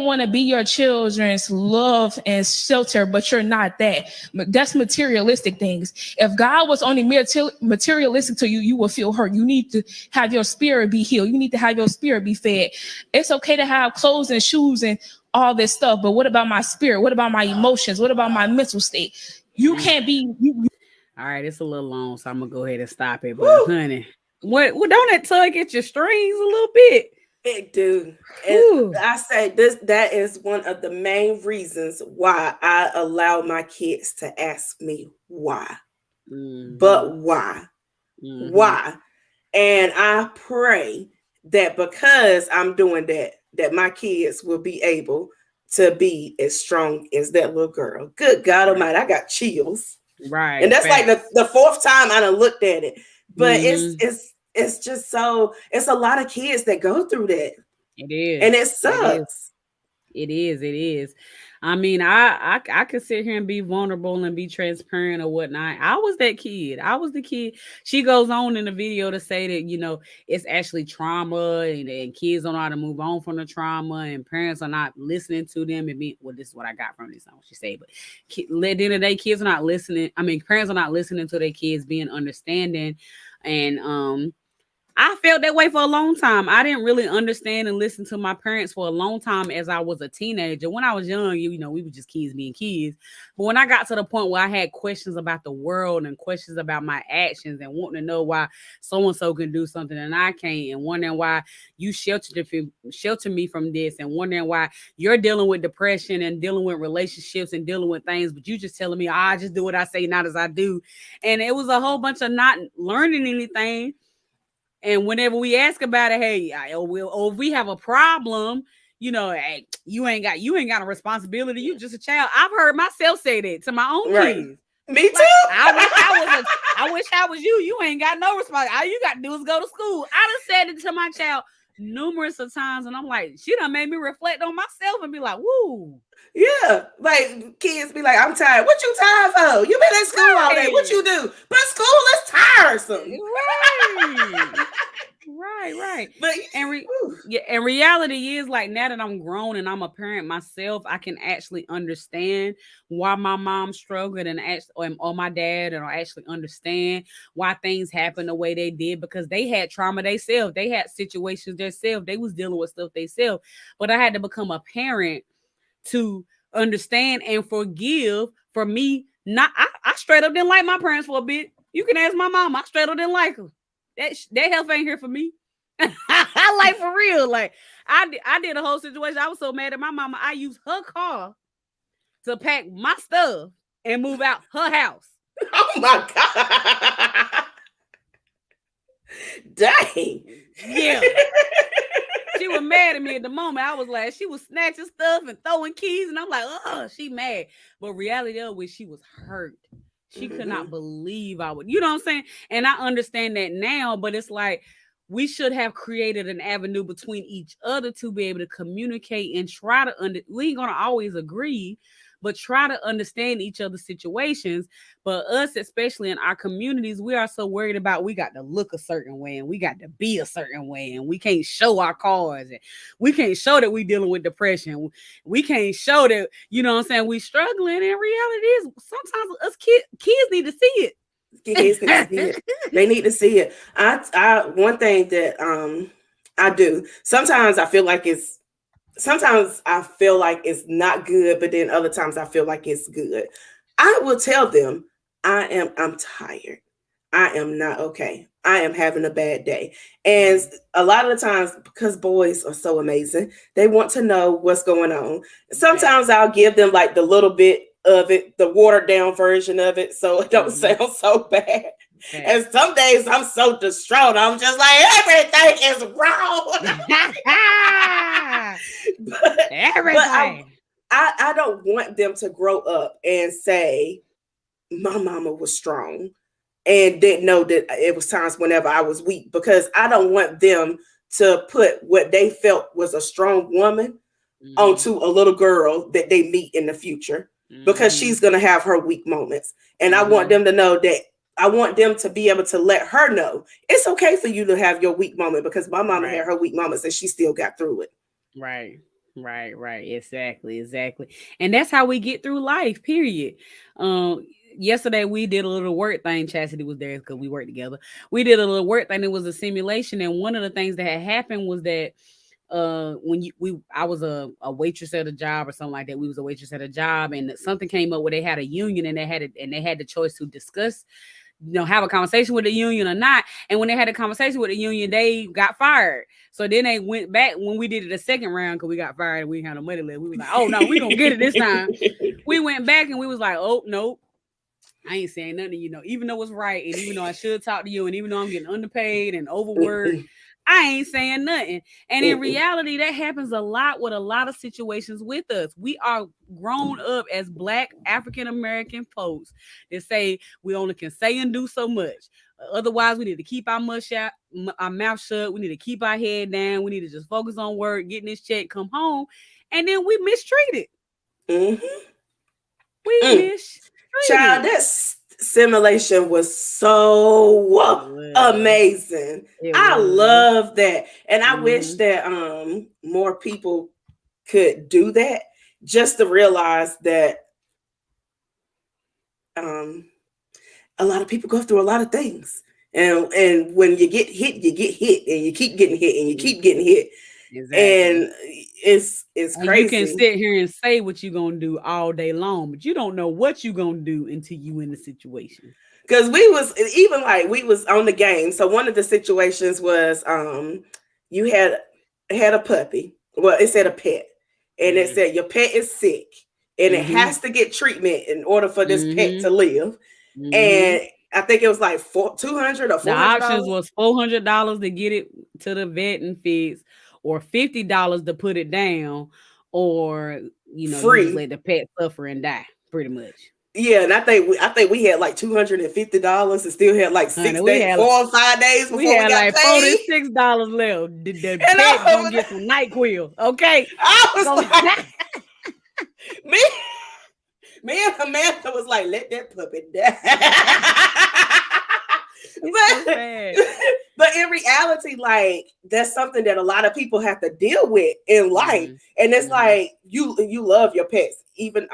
want to be your children's love and shelter, but you're not that. That's materialistic things. If God was only materialistic to you, you will feel hurt. You need to have your spirit be healed. You need to have your spirit be fed. It's okay to have clothes and shoes and all this stuff, but what about my spirit? What about my emotions? What about my mental state? You can't be. All right, it's a little long, so I'm gonna go ahead and stop it. But honey, what don't it tug at your strings a little bit? It do. And I say that is one of the main reasons why I allow my kids to ask me why. But why? Why? And I pray that because I'm doing that my kids will be able to be as strong as that little girl. Good God Almighty, I got chills. Right. And that's like the fourth time I done looked at it. But it's just so, it's a lot of kids that go through that. It is. And it sucks. It is. I mean, I could sit here and be vulnerable and be transparent or whatnot. I was that kid. I was the kid. She goes on in the video to say that, it's actually trauma and kids don't know how to move on from the trauma and parents are not listening to them. This is what I got from this. I don't want you to say, but at the end of the day, kids are not listening. I mean, parents are not listening to their kids being understanding. And, I felt that way for a long time. I didn't really understand and listen to my parents for a long time as I was a teenager. When I was young, we were just kids being kids. But when I got to the point where I had questions about the world and questions about my actions and wanting to know why so-and-so can do something and I can't, and wondering why you shelter me from this, and wondering why you're dealing with depression and dealing with relationships and dealing with things, but you just telling me, I just do what I say, not as I do. And it was a whole bunch of not learning anything. And whenever we ask about it, hey, if we have a problem, hey, you ain't got a responsibility. You just a child. I've heard myself say that to my own kids. Me too. I wish I was you. You ain't got no responsibility. All you got to do is go to school. I done said it to my child numerous of times, and I'm like, she done made me reflect on myself and be like, woo. Yeah, like kids be like, I'm tired. What you tired for? You been at school all day. What you do? But school is tiresome. Right. But and reality is, like, now that I'm grown and I'm a parent myself, I can actually understand why my mom struggled or my dad, and I actually understand why things happened the way they did, because they had trauma themselves. They had situations themselves. They was dealing with stuff themselves. But I had to become a parent to understand and forgive for me. I straight up didn't like my parents for a bit. You can ask my mom. I straight up didn't like her. That health ain't here for me. I like for real. Like I did a whole situation. I was so mad at my mama. I used her car to pack my stuff and move out her house. Oh my God. Dang. Yeah. She was mad at me at the moment. I was like, she was snatching stuff and throwing keys, and I'm like, oh, she mad. But reality of it, she was hurt. She could not believe I would, you know what I'm saying? And I understand that now, but it's like we should have created an avenue between each other to be able to communicate and try to we ain't gonna always agree, but try to understand each other's situations. But us, especially in our communities, we are so worried about we got to look a certain way and we got to be a certain way, and we can't show our cards, and we can't show that we dealing with depression. We can't show that, you know what I'm saying, we struggling. And reality is sometimes us kids need to see it. Kids need to see it. They need to see it. I one thing that I do, sometimes I feel like it's not good, but then other times I feel like it's good. I will tell them I'm tired. I am not okay. I am having a bad day. And a lot of the times, because boys are so amazing, they want to know what's going on. Sometimes I'll give them like the little bit of it, the watered down version of it, so it don't sound so bad. And some days I'm so distraught, I'm just like, everything is wrong. Everything. I don't want them to grow up and say, my mama was strong and didn't know that it was times whenever I was weak, because I don't want them to put what they felt was a strong woman onto a little girl that they meet in the future, because she's going to have her weak moments. And I want them to know that I want them to be able to let her know it's okay for you to have your weak moment, because my mama had her weak moments and she still got through it. Right. Exactly. And that's how we get through life, period. Yesterday we did a little work thing. Chastity was there because we worked together. We did a little work thing. It was a simulation. And one of the things that had happened was that I was a waitress at a job or something like that. We was a waitress at a job, and something came up where they had a union, and they had the choice to discuss, have a conversation with the union or not. And when they had a conversation with the union, they got fired. So then they went back when we did it the second round, because we got fired and we had no money left. We was like, oh no, we gonna get it this time. We went back and we was like, oh no, I ain't saying nothing, even though it's right, and even though I should talk to you, and even though I'm getting underpaid and overworked, I ain't saying nothing. And in reality, that happens a lot with a lot of situations with us. We are grown up as Black African-American folks that say we only can say and do so much. Otherwise, we need to keep our mouth shut. We need to keep our head down. We need to just focus on work, getting this check, come home. And then we mistreated. We mistreated. Child, that simulation was so amazing. I love that. And I wish that more people could do that, just to realize that a lot of people go through a lot of things. And when you get hit, and you keep getting hit, and you keep getting hit. Exactly. And it's crazy. You can sit here and say what you're gonna do all day long, but you don't know what you're gonna do until you in the situation. Because we was on the game. So one of the situations was you had a puppy. Well, it said a pet, and it said your pet is sick, and it has to get treatment in order for this pet to live. And I think it was like $200 or $400. The options was $400 to get it to the vet and fix, or $50 to put it down, or free. You just let the pet suffer and die, pretty much. Yeah, and I think we had like $250 and still had like 4 or 5 days before we had like paid. $46 left. The pet gonna get some NyQuil, okay? I was like, me and Amanda was like, let that puppy die. But in reality, like, that's something that a lot of people have to deal with in life. And it's like you love your pets, even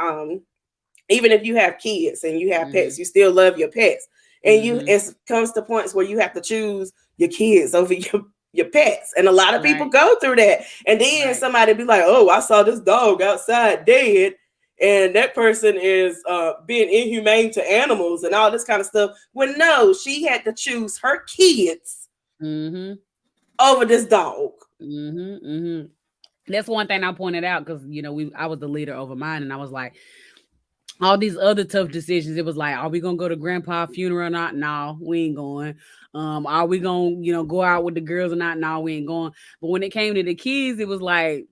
if you have kids and you have pets, you still love your pets. And it comes to points where you have to choose your kids over your pets. And a lot of people go through that. And then somebody be like, oh, I saw this dog outside dead. and that person is being inhumane to animals and all this kind of stuff. When no, she had to choose her kids over this dog. That's one thing I pointed out because I was the leader over mine, and I was like, all these other tough decisions. It was like, are we gonna go to grandpa's funeral or not? No, we ain't going. Are we gonna go out with the girls or not? No, we ain't going. But when it came to the kids, it was like,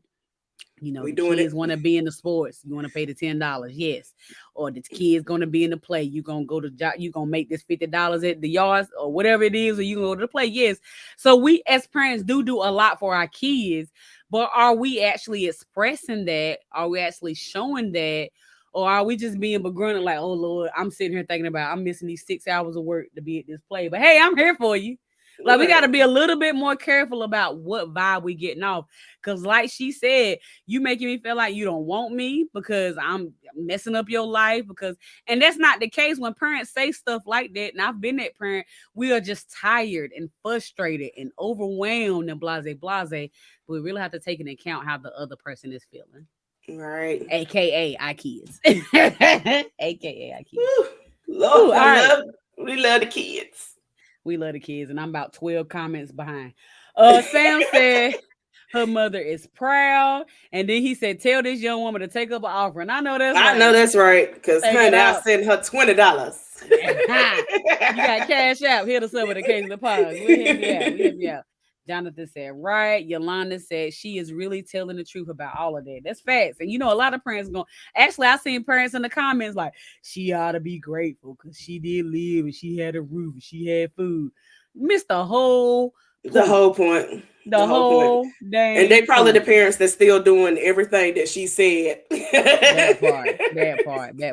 the kids want to be in the sports. You want to pay the $10, yes. Or the kids going to be in the play. You gonna go to you gonna make this $50 at the yards or whatever it is, or you gonna go to the play, yes. So we as parents do a lot for our kids, but are we actually expressing that? Are we actually showing that? Or are we just being begrunted like, oh Lord, I'm sitting here thinking about I'm missing these 6 hours of work to be at this play, but hey, I'm here for you. Like, we got to be a little bit more careful about what vibe we getting off. Because like she said, you making me feel like you don't want me because I'm messing up your life. And that's not the case. When parents say stuff like that, and I've been that parent, we are just tired and frustrated and overwhelmed and blase. But we really have to take into account how the other person is feeling. Right. AKA our kids. AKA our kids. Lord, we love the kids. We love the kids, and I'm about 12 comments behind. Sam said her mother is proud, and then he said, "Tell this young woman to take up an offering." I know that's right. I know that's right, because honey, I sent her $20. You got Cash App. Hit us up with a case of the pause. We hit me out. Jonathan said, right. Yolanda said she is really telling the truth about all of that. That's facts. And a lot of parents actually, I seen parents in the comments like, she ought to be grateful because she did live and she had a roof and she had food. Missed the whole point. The whole point. The whole dang. And they probably the parents that's still doing everything that she said. That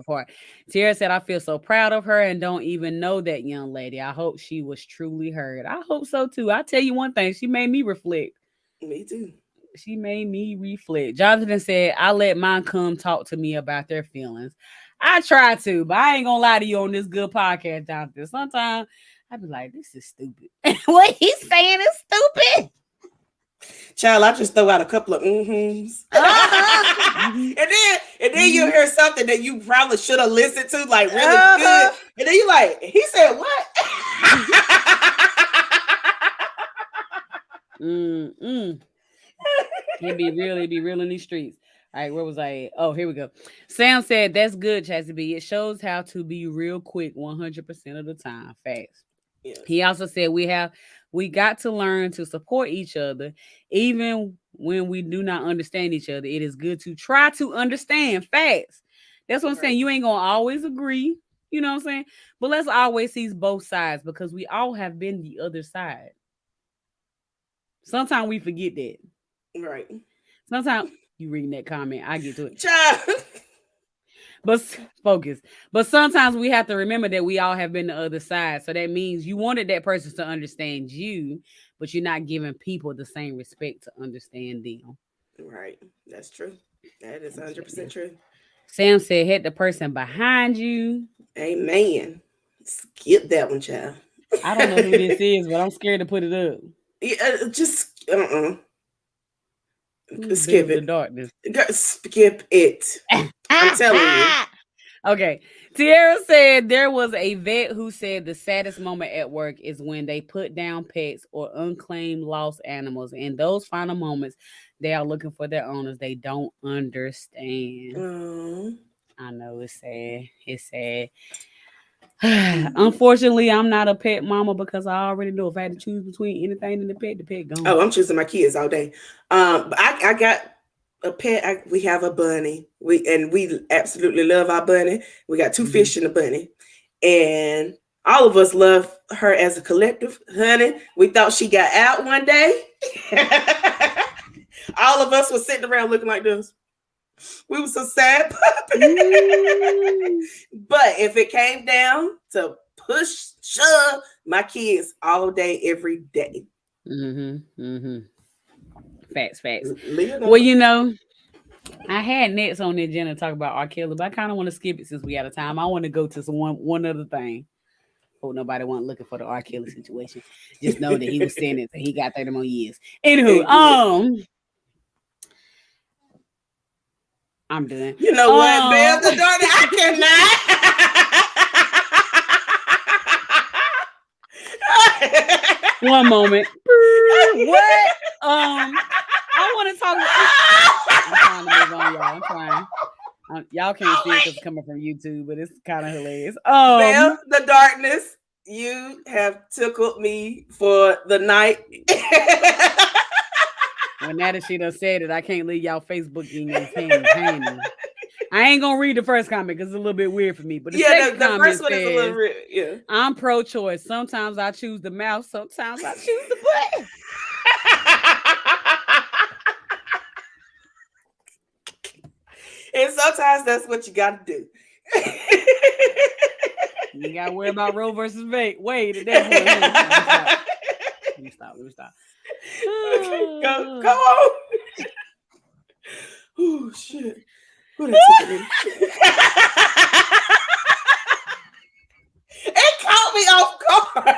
part. Tara said, I feel so proud of her and don't even know that young lady. I hope she was truly heard. I hope so too. I'll tell you one thing. She made me reflect. Me too. She made me reflect. Jonathan said, I let mine come talk to me about their feelings. I try to, but I ain't gonna lie to you on this good podcast, Jonathan. Sometimes I be like, this is stupid. What he's saying is stupid. Child, I just throw out a couple of and then you hear something that you probably should have listened to, like really good, and then you like, he said what? It be real in these streets. All right, where was I? Oh, here we go. Sam said, that's good, Chassie B. It shows how to be real quick 100% of the time. Facts. Yes. He also said we got to learn to support each other, even when we do not understand each other. It is good to try to understand. Facts. That's what I'm saying. You ain't gonna always agree, you know what I'm saying? But let's always see both sides, because we all have been the other side. Sometimes we forget that. Right. Sometimes you reading that comment, I get to it. Child. But focus. But sometimes we have to remember that we all have been the other side. So that means you wanted that person to understand you, but you're not giving people the same respect to understand them. Right. That's true. That is 100% true. Sam said, hit the person behind you. Amen. Skip that one, child. I don't know who this is, but I'm scared to put it up. Yeah, just skip it. The darkness. Skip it. I'm telling you. Okay. Tierra said there was a vet who said the saddest moment at work is when they put down pets or unclaimed lost animals. In those final moments, they are looking for their owners. They don't understand. I know it's sad. It's sad. Unfortunately, I'm not a pet mama because I already know if I had to choose between anything and the pet gone. Oh, I'm choosing my kids all day. But I got a pet. We have a bunny. We absolutely love our bunny. We got 2 fish in the bunny, and all of us love her as a collective. Honey, we thought she got out one day. All of us were sitting around looking like this. We were so sad. But if it came down to shove, my kids all day, every day. Facts. Well, I had next on the agenda to talk about R. Kelly, but I kind of want to skip it since we out of time. I want to go to one other thing. Hope nobody wasn't looking for the R. Kelly situation. Just know that he was sentenced and he got 30 more years. Anywho, I'm done. You know what, Belle the Darkness? I cannot. One moment. What? I want to talk. I'm trying to move on, y'all. I'm trying. Y'all can't see it because it's coming from YouTube, but it's kind of hilarious. Belle the Darkness, you have tickled me for the night. Well, now that she done said it, I can't leave y'all Facebook emails hanging. I ain't gonna read the first comment because it's a little bit weird for me. But the second the comment first one is a little weird. Yeah. I'm pro-choice. Sometimes I choose the mouse. Sometimes I choose the butt. And sometimes that's what you got to do. You got to worry about Roe versus Wade at that point. Let me stop. Okay, go on. Oh, shit. What it caught me off guard.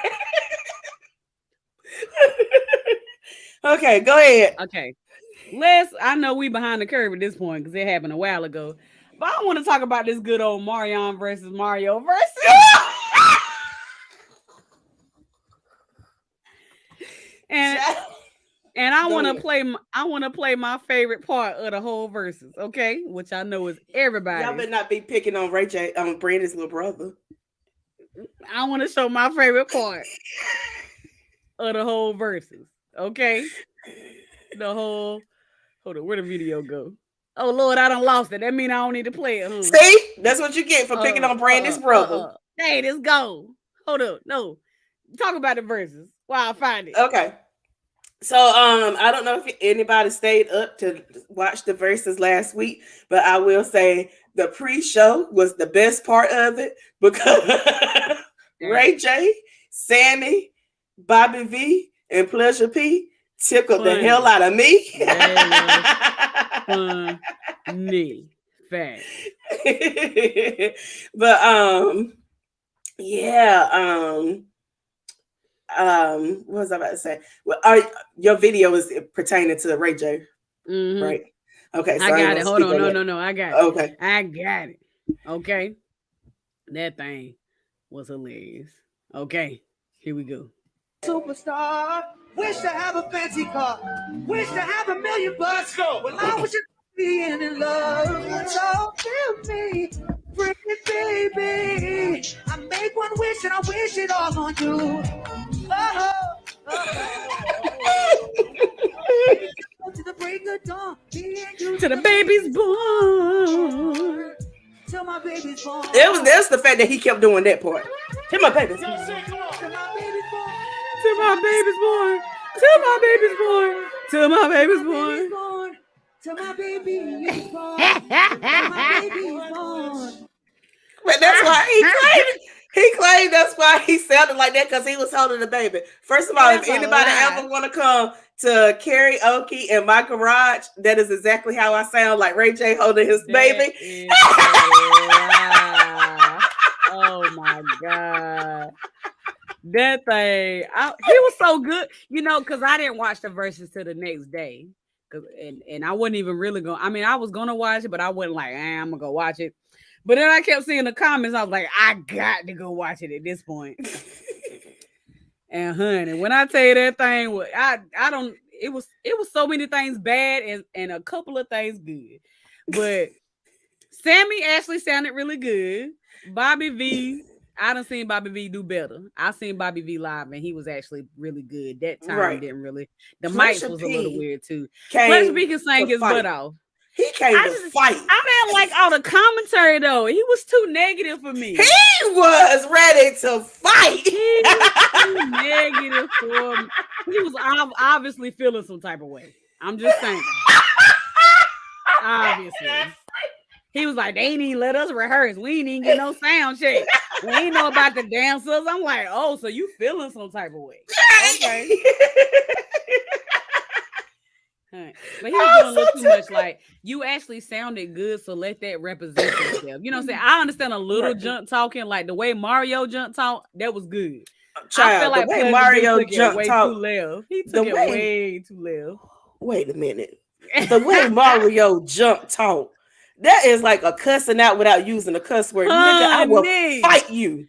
Okay, go ahead. Okay. I know we behind the curve at this point because it happened a while ago. But I want to talk about this good old Marion versus Mario versus. and I want to play. I want to play my favorite part of the whole verses. Okay, which I know is everybody. Y'all better not be picking on Ray J. Brandon's little brother. I want to show my favorite part of the whole verses. Okay, the whole. Hold on, where'd the video go? Oh Lord, I done lost it. That means I don't need to play it. Huh? See, that's what you get for picking on Brandon's brother. Hey, let's go. Hold up, no, talk about the verses while I find it. Okay, so I don't know if anybody stayed up to watch the verses last week, but I will say the pre-show was the best part of it because Ray J, Sammy, Bobby V, and Pleasure P tickled the hell out of me. Funny fact. But what was I about to say? Well, your video is pertaining to Ray J, right? Okay, so I got it. Hold on, no, I got it. Okay, I got it. Okay, that thing was hilarious. Okay, here we go. Superstar, wish to have a fancy car, wish to have $1 million bucks. Well, I was just being in love. So tell me, pretty baby, I make one wish and I wish it all on you. To the break of dawn, to the baby's born. Till my baby's born. That's the fact that he kept doing that part. Till my baby's born. Till my baby's born. Till my baby's born. Till my baby's born. Till my baby's born. Till my baby is born. Till my baby is born. But that's why he claimed that's why he sounded like that, because he was holding the baby. First of all, if anybody ever want to come to karaoke in my garage, that is exactly how I sound, like Ray J holding his baby. Oh my God. That thing, he was so good, because I didn't watch the verses till the next day. And I wasn't even really going. I mean, I was gonna watch it, but I wasn't like, I'm gonna go watch it. But then I kept seeing the comments. I was like, I got to go watch it at this point. And honey, when I tell you that thing, I don't. It was so many things bad and a couple of things good. But Sammy actually sounded really good. Bobby V, I done seen Bobby V do better. I seen Bobby V live and he was actually really good. That time didn't really. The mics was a little weird too. Pleasure P can sing his butt off. He came to fight. I didn't like all the commentary though. He was too negative for me. He was ready to fight. He was too negative for me. He was obviously feeling some type of way. I'm just saying. Obviously. He was like, they ain't even let us rehearse. We ain't even get no sound check. We ain't know about the dancers. I'm like, oh, so you feeling some type of way. Okay. But he was doing a little too much. Like, you actually sounded good, so let that represent yourself. You know what I'm saying? I understand a little junk talking, like the way Mario junk talk, that was good. I feel like the way Mario junk talk, too left. He took it way too left. Wait a minute. The way Mario junk talk, That is like a cussing out without using a cuss word. Nigga, I will fight you.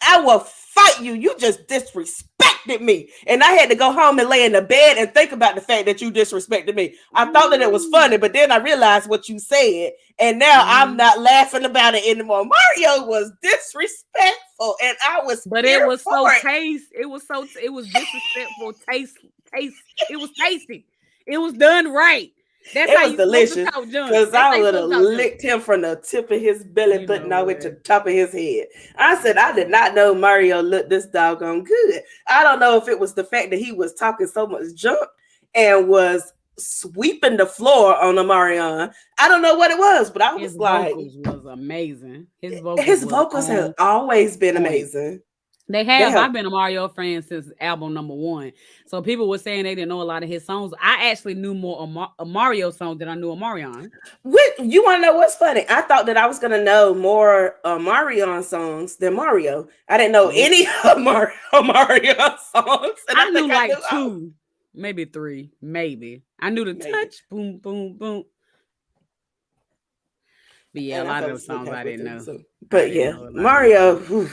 I will fight you. You just disrespected me. And I had to go home and lay in the bed and think about the fact that you disrespected me. I thought that it was funny, but then I realized what you said. And now I'm not laughing about it anymore. Mario was disrespectful. And I was But it was so taste. It was disrespectful. Taste. It was tasty. It was done right. That's it how was you delicious because I would have licked him from the tip of his belly button all the way to the top of his head. I said, I did not know Mario looked this doggone good. I don't know if it was the fact that he was talking so much junk and was sweeping the floor on Omarion. I don't know what it was, but I was his like, vocals was amazing. His vocals have always been amazing. They have. I've been a Mario fan since album number 1. So people were saying they didn't know a lot of his songs. I actually knew more a Mario song than I knew Omarion. You want to know what's funny? I thought that I was going to know more Omarion songs than Mario. I didn't know any Omarion songs. And I knew like 2, maybe 3, maybe. I knew the touch, boom, boom, boom. But yeah, a lot of those songs I didn't know. So. But yeah, Mario...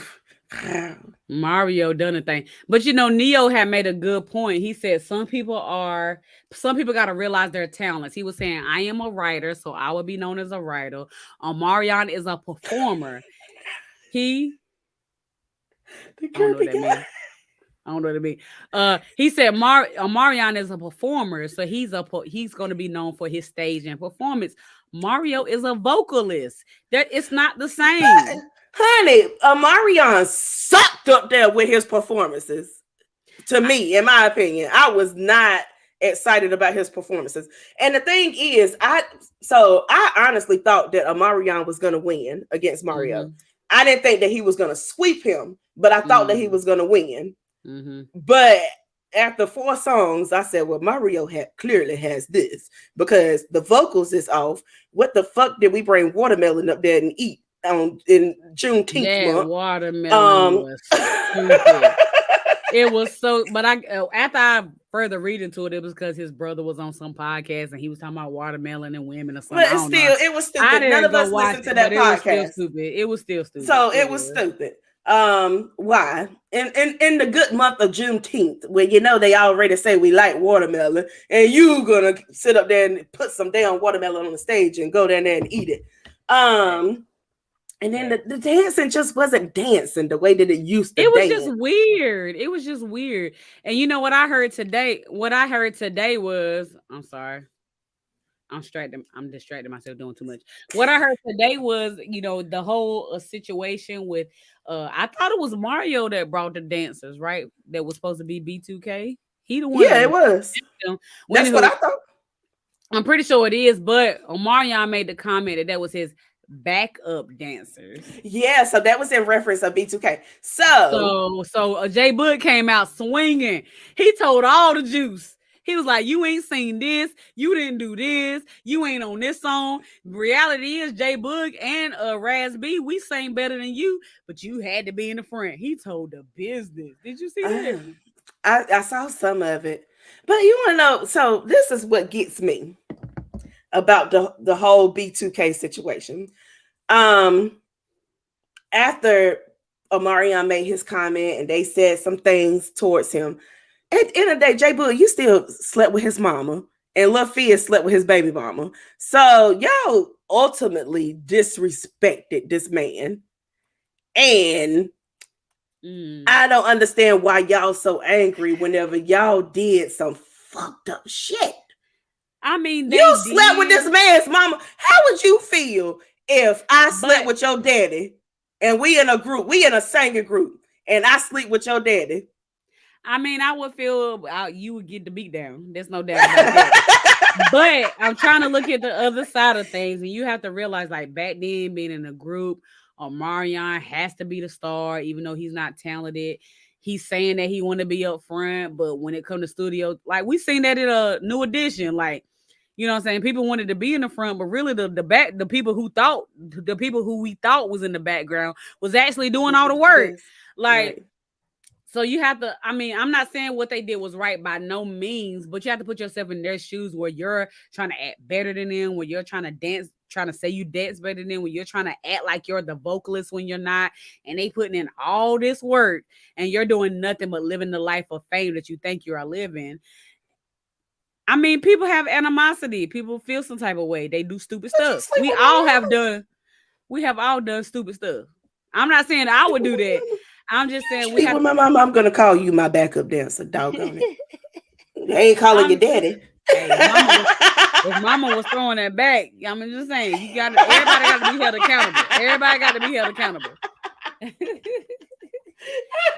Mario done a thing. But you know, Neo had made a good point. He said some people got to realize their talents. He was saying, I am a writer, so I will be known as a writer. Omarion is a performer. He I don't know what that means. He said Omarion is a performer, so he's going to be known for his stage and performance. Mario is a vocalist. That it's not the same. Honey, Omarion sucked up there with his performances. To me, in my opinion, I was not excited about his performances. And the thing is, I honestly thought that Omarion was going to win against Mario. Mm-hmm. I didn't think that he was going to sweep him, but I thought that he was going to win. Mm-hmm. But after 4 songs, I said, well, Mario clearly has this because the vocals is off. What the fuck did we bring watermelon up there and eat in Juneteenth month? Watermelon was stupid. It was so, but after I further read into it, it was because his brother was on some podcast and he was talking about watermelon and women or something. But still, it was stupid. None of us listened to that podcast. It was still stupid. So it was stupid. Why? In the good month of Juneteenth, where they already say we like watermelon, and you gonna sit up there and put some damn watermelon on the stage and go down there and eat it. And then the dancing just wasn't dancing the way that it used to. It was just weird. It was just weird. And you know what I heard today? What I heard today was, I'm sorry. I'm distracting myself doing too much. What I heard today was, the whole situation with, I thought it was Mario that brought the dancers, right? That was supposed to be B2K. He the one. Yeah, it was. That's what I thought. I'm pretty sure it is, but Omarion made the comment that was his backup dancers. Yeah, so that was in reference of B2K. So J Book came out swinging. He told all the juice. He was like, you ain't seen this, you didn't do this, you ain't on this song. Reality is J Boog and Raz B, we sang better than you, but you had to be in the front. He told the business. Did you see that? I saw some of it. But you want to know, so this is what gets me about the whole B2K situation. After Omarion made his comment and they said some things towards him, at the end of the day, J Boog, you still slept with his mama, and Lil Fizz slept with his baby mama. So y'all ultimately disrespected this man. And I don't understand why y'all so angry whenever y'all did some fucked up shit. I mean, you slept with this man's mama. How would you feel if I slept with your daddy and we in a group, we in a singing group, and I sleep with your daddy? I mean, I would feel you would get the beat down. There's no doubt about that. But I'm trying to look at the other side of things, and you have to realize, like back then, being in a group, Omarion has to be the star, even though he's not talented. He's saying that he want to be up front, but when it comes to studio, like we seen that in a New Edition, like. You know what I'm saying? People wanted to be in the front, but really the people who we thought was in the background was actually doing all the work. Like, right. So you have to, I mean, I'm not saying what they did was right by no means, but you have to put yourself in their shoes where you're trying to act better than them, where you're trying to trying to say you dance better than when you're trying to act like you're the vocalist when you're not, and they putting in all this work and you're doing nothing but living the life of fame that you think you are living. I mean, people have animosity. People feel some type of way. They do stupid stuff. We have all done stupid stuff. I'm not saying I would do that. I'm just saying we have. My mom, I'm gonna call you my backup dancer. Doggone it. I ain't calling your daddy. Hey, if mama was throwing that back, I'm just saying everybody got to be held accountable. Everybody got to be held accountable.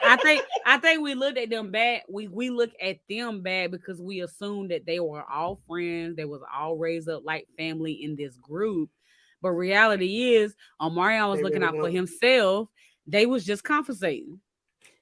I think we looked at them bad. We look at them bad because we assumed that they were all friends. They was all raised up like family in this group. But reality is, Omarion was looking out for himself. They was just compensating.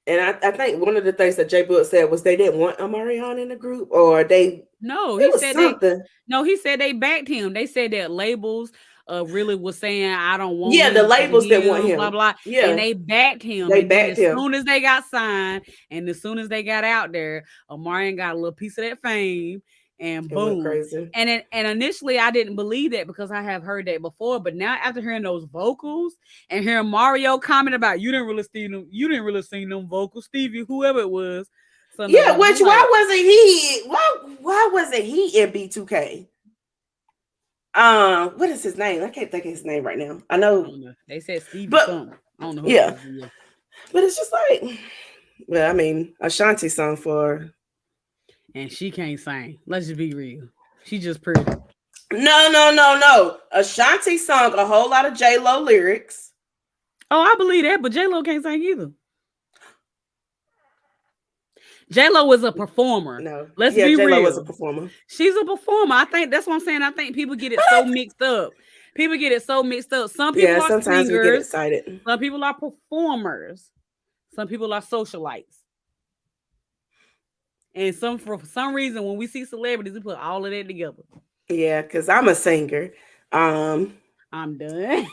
And I think one of the things that Jay Book said was they didn't want Omarion in the group, or they. No, he said he said they backed him. They said that labels really was saying, I don't want him. The labels didn't want him. Blah, blah. Yeah. And they backed him. As soon as they got signed and as soon as they got out there, Omarion got a little piece of that fame. And boom. And initially I didn't believe that because I have heard that before. But now after hearing those vocals and hearing Mario comment about you didn't really see them vocals, Stevie, whoever it was. So why wasn't he in B2K? What is his name? I can't think of his name right now. I know they said Stevie something. I don't know who it is. But it's just like, well, I mean, Ashanti sung for. And she can't sing. Let's just be real. She just pretty. No. Ashanti sung a whole lot of J-Lo lyrics. Oh, I believe that, but J-Lo can't sing either. J-Lo was a performer. No. Let's be J-Lo real. Was a performer. She's a performer. I think that's what I'm saying. I think people get it so mixed up. Some people are sometimes singers. We get excited. Some people are performers. Some people are socialites. And for some reason, when we see celebrities, we put all of that together. Yeah, because I'm a singer. I'm done.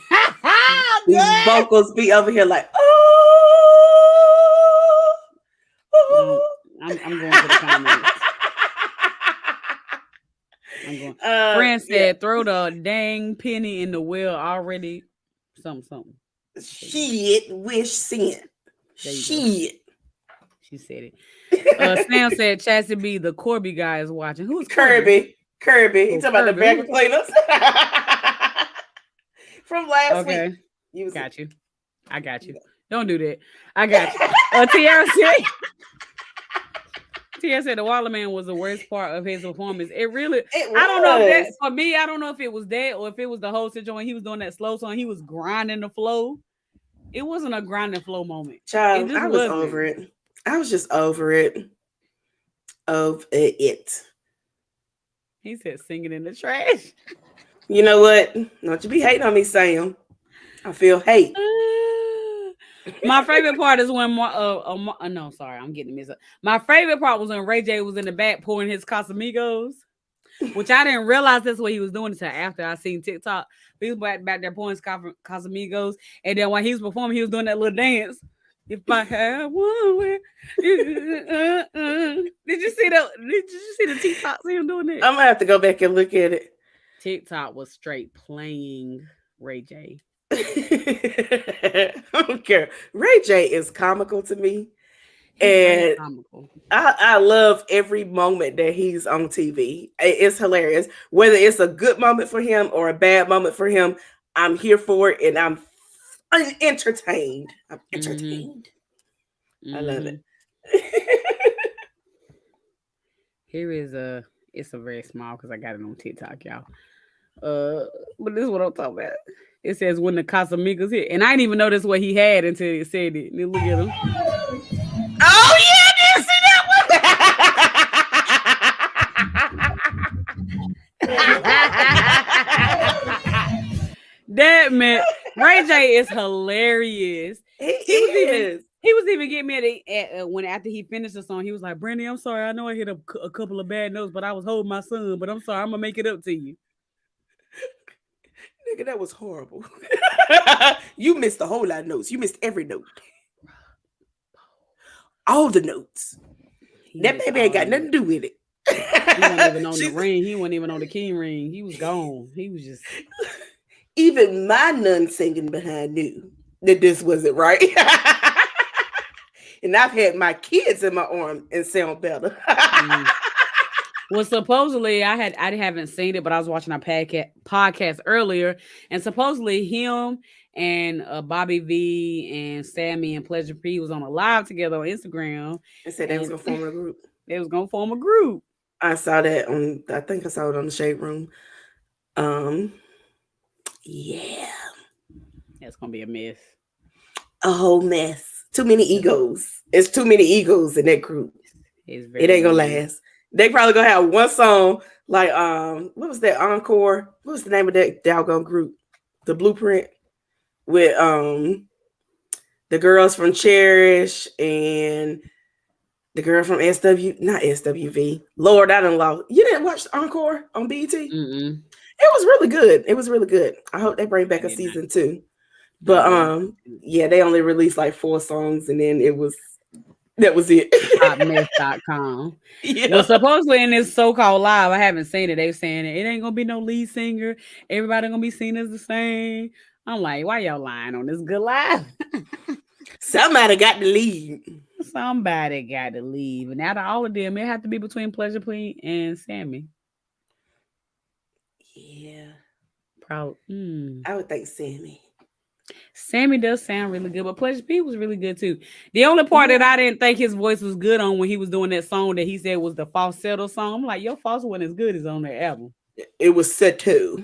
These vocals be over here like, I'm going to the comments. I'm going. Friend said, throw the dang penny in the well already. Something. Shit, wish sin. Shit. She said it. Sam said Chassie B, the Corby guy is watching. Who's Kirby? Kirby. You talking about the vacuum cleaners? From last week. Got you. I got you. Don't do that. I got you. Tierra said the Waller Man was the worst part of his performance. I don't know if that, for me, I don't know if it was that or if it was the whole situation. He was doing that slow song. He was grinding the flow. It wasn't a grinding flow moment. Child, I was over it. I was just over it. He said singing in the trash. You know what? Don't you be hating on me, Sam. I feel hate. My favorite part is when no, sorry, I'm getting mixed up. My favorite part was when Ray J was in the back pouring his Casamigos, which I didn't realize that's what he was doing until after I seen TikTok. He was back there pouring his Casamigos, and then when he was performing, he was doing that little dance. If I had one way, did you see that? Did you see the TikTok? See him doing that? I'm gonna have to go back and look at it. TikTok was straight playing Ray J. I don't care. Ray J is comical to me, and I love every moment that he's on TV. It's hilarious. Whether it's a good moment for him or a bad moment for him, I'm here for it, and I'm entertained. I'm entertained. Mm-hmm. I love it. Here is it's a very small because I got it on TikTok, y'all. But this is what I'm talking about. It says when the Casamigos hit, and I didn't even know that's what he had until it said it. And look at him. Oh yeah, I did see that one. That man, Ray J is hilarious. He was even getting me when after he finished the song, he was like, "Brandy, I'm sorry. I know I hit a couple of bad notes, but I was holding my son. But I'm sorry. I'm gonna make it up to you." Nigga, that was horrible. You missed a whole lot of notes. You missed every note. All the notes. That baby ain't got nothing to do with it. He wasn't even on the ring. He wasn't even on the king ring. He was gone. He was just. even my nun singing behind knew that this wasn't right. And I've had my kids in my arm and sound better. Well, supposedly I haven't seen it, but I was watching our podcast earlier, and supposedly him and Bobby V and Sammy and Pleasure P was on a live together on Instagram. And said they was gonna form a group. They was gonna form a group. I saw that on. I think I saw it on the Shade Room. Yeah, That's gonna be a mess. A whole mess. Too many egos. It's too many egos in that group. It ain't gonna last. They probably gonna have one song like what was that encore? What was the name of that doggone group? The Blueprint with the girls from Cherish and the girl from not SWV. Lord, I done lost. You didn't watch the encore on BET? Mm-mm. It was really good. It was really good. I hope they bring back a season 2. But yeah, they only released like 4 songs, and then that was it. Hotmess.com. Yeah. Well, supposedly in this so-called live, I haven't seen it. They saying it ain't gonna be no lead singer. Everybody gonna be seen as the same. I'm like, why y'all lying on this good live? Somebody got to leave. Somebody got to leave. And out of all of them, it had to be between Pleasure P and Sammy. Yeah. Probably. I would think Sammy. Sammy does sound really good, but Pleasure P was really good too. The only part that I didn't think his voice was good on when he was doing that song that he said was the falsetto song. I'm like, your falsetto wasn't as good as on that album. It was set to.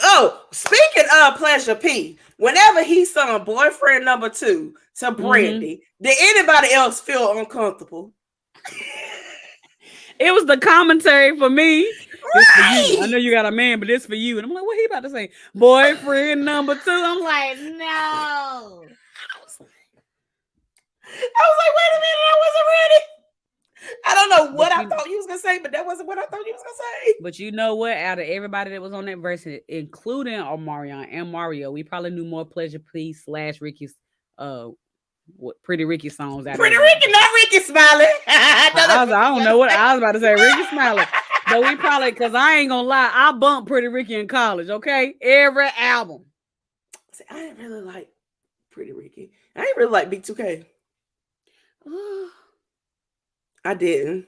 Oh, speaking of Pleasure P, whenever he sung Boyfriend Number 2 to Brandy, did anybody else feel uncomfortable? It was the commentary for me. This for you. I know you got a man, but this for you. And I'm like, what he about to say? Boyfriend Number 2. I'm like, no. I was like, wait a minute, I wasn't ready. I don't know what I thought you was gonna say, but that wasn't what I thought you was gonna say. But you know what? Out of everybody that was on that verse, including Omarion and Mario, we probably knew more Pleasure P / Ricky's Pretty Ricky songs. Pretty Ricky, not Ricky Smiley. I don't know what I was about to say. Ricky Smiley. But we probably, because I ain't gonna lie, I bumped Pretty Ricky in college, okay? Every album. See, I didn't really like Pretty Ricky. I didn't really like B2K. I didn't.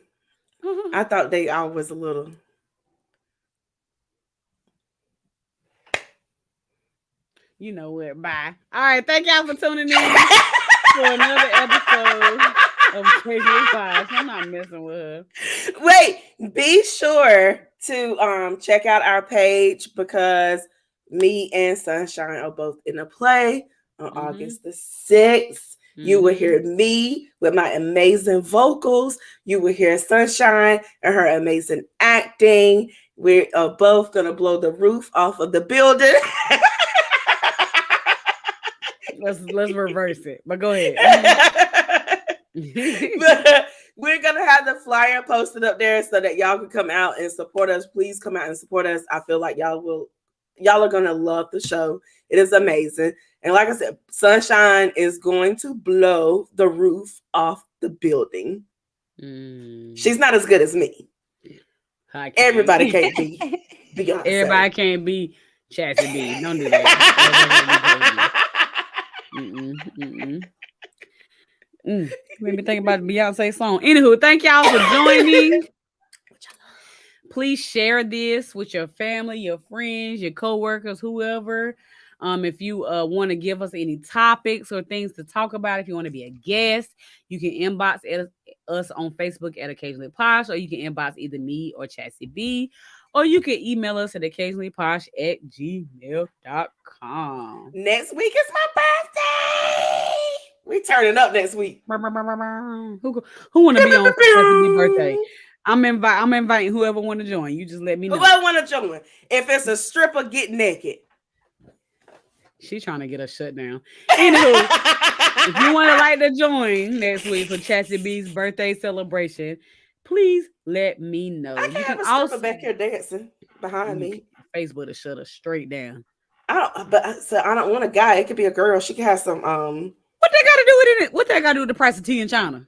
I thought they all was a little. You know what? Bye. All right. Thank y'all for tuning in for another episode of Crazy Files. I'm not messing with her. Wait, be sure to check out our page because me and Sunshine are both in a play on August the 6th. You will hear me with my amazing vocals. You will hear Sunshine and her amazing acting. We are both going to blow the roof off of the building. Let's reverse it. But go ahead. But we're going to have the flyer posted up there so that y'all can come out and support us. Please come out and support us. I feel like y'all are going to love the show. It is amazing. And like I said, Sunshine is going to blow the roof off the building. She's not as good as me. Everybody can't be Beyonce. Everybody can't be Chassie B. Don't do that. Made me think about the Beyonce song. Anywho, thank y'all for joining. Please share this with your family, your friends, your coworkers, whoever. If you want to give us any topics or things to talk about, if you want to be a guest, you can inbox us on Facebook at Occasionally Posh, or you can inbox either me or Chassie B, or you can email us at occasionallyposh@gmail.com. Next week is my birthday. We turning up next week. Who want to be on Chassie B's birthday? I'm inviting whoever want to join. You just let me know. Whoever want to join. If it's a stripper, get naked. She's trying to get us shut down. Anywho, if you want to join next week for Chassie B's birthday celebration, please let me know. I can have a stripper back here dancing behind me. Facebook to shut us straight down. I don't want a guy. It could be a girl. She can have some What they got to do with it? What they got to do with the price of tea in China?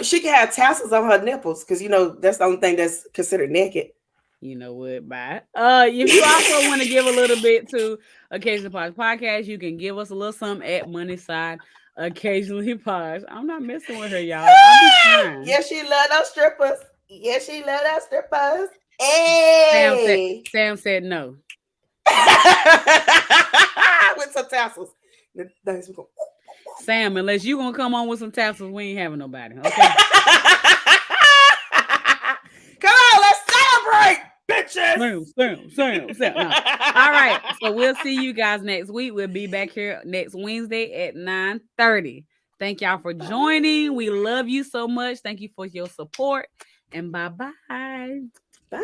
She can have tassels on her nipples because that's the only thing that's considered naked. You know what? Bye. If you also want to give a little bit to Occasionally Pause Podcast, you can give us a little something at Money Side Occasionally Pause. I'm not messing with her, y'all. I'll be fine. Yes, she love those strippers. Yes, she love those strippers. Sam said. Hey. Sam said no. With some tassels. Thanks. Sam, unless you gonna come on with some tassels, we ain't having nobody. Okay. Come on, let's celebrate, bitches. Sam. No. All right. So we'll see you guys next week. We'll be back here next Wednesday at 9:30. Thank y'all for joining. We love you so much. Thank you for your support. And bye-bye. Bye.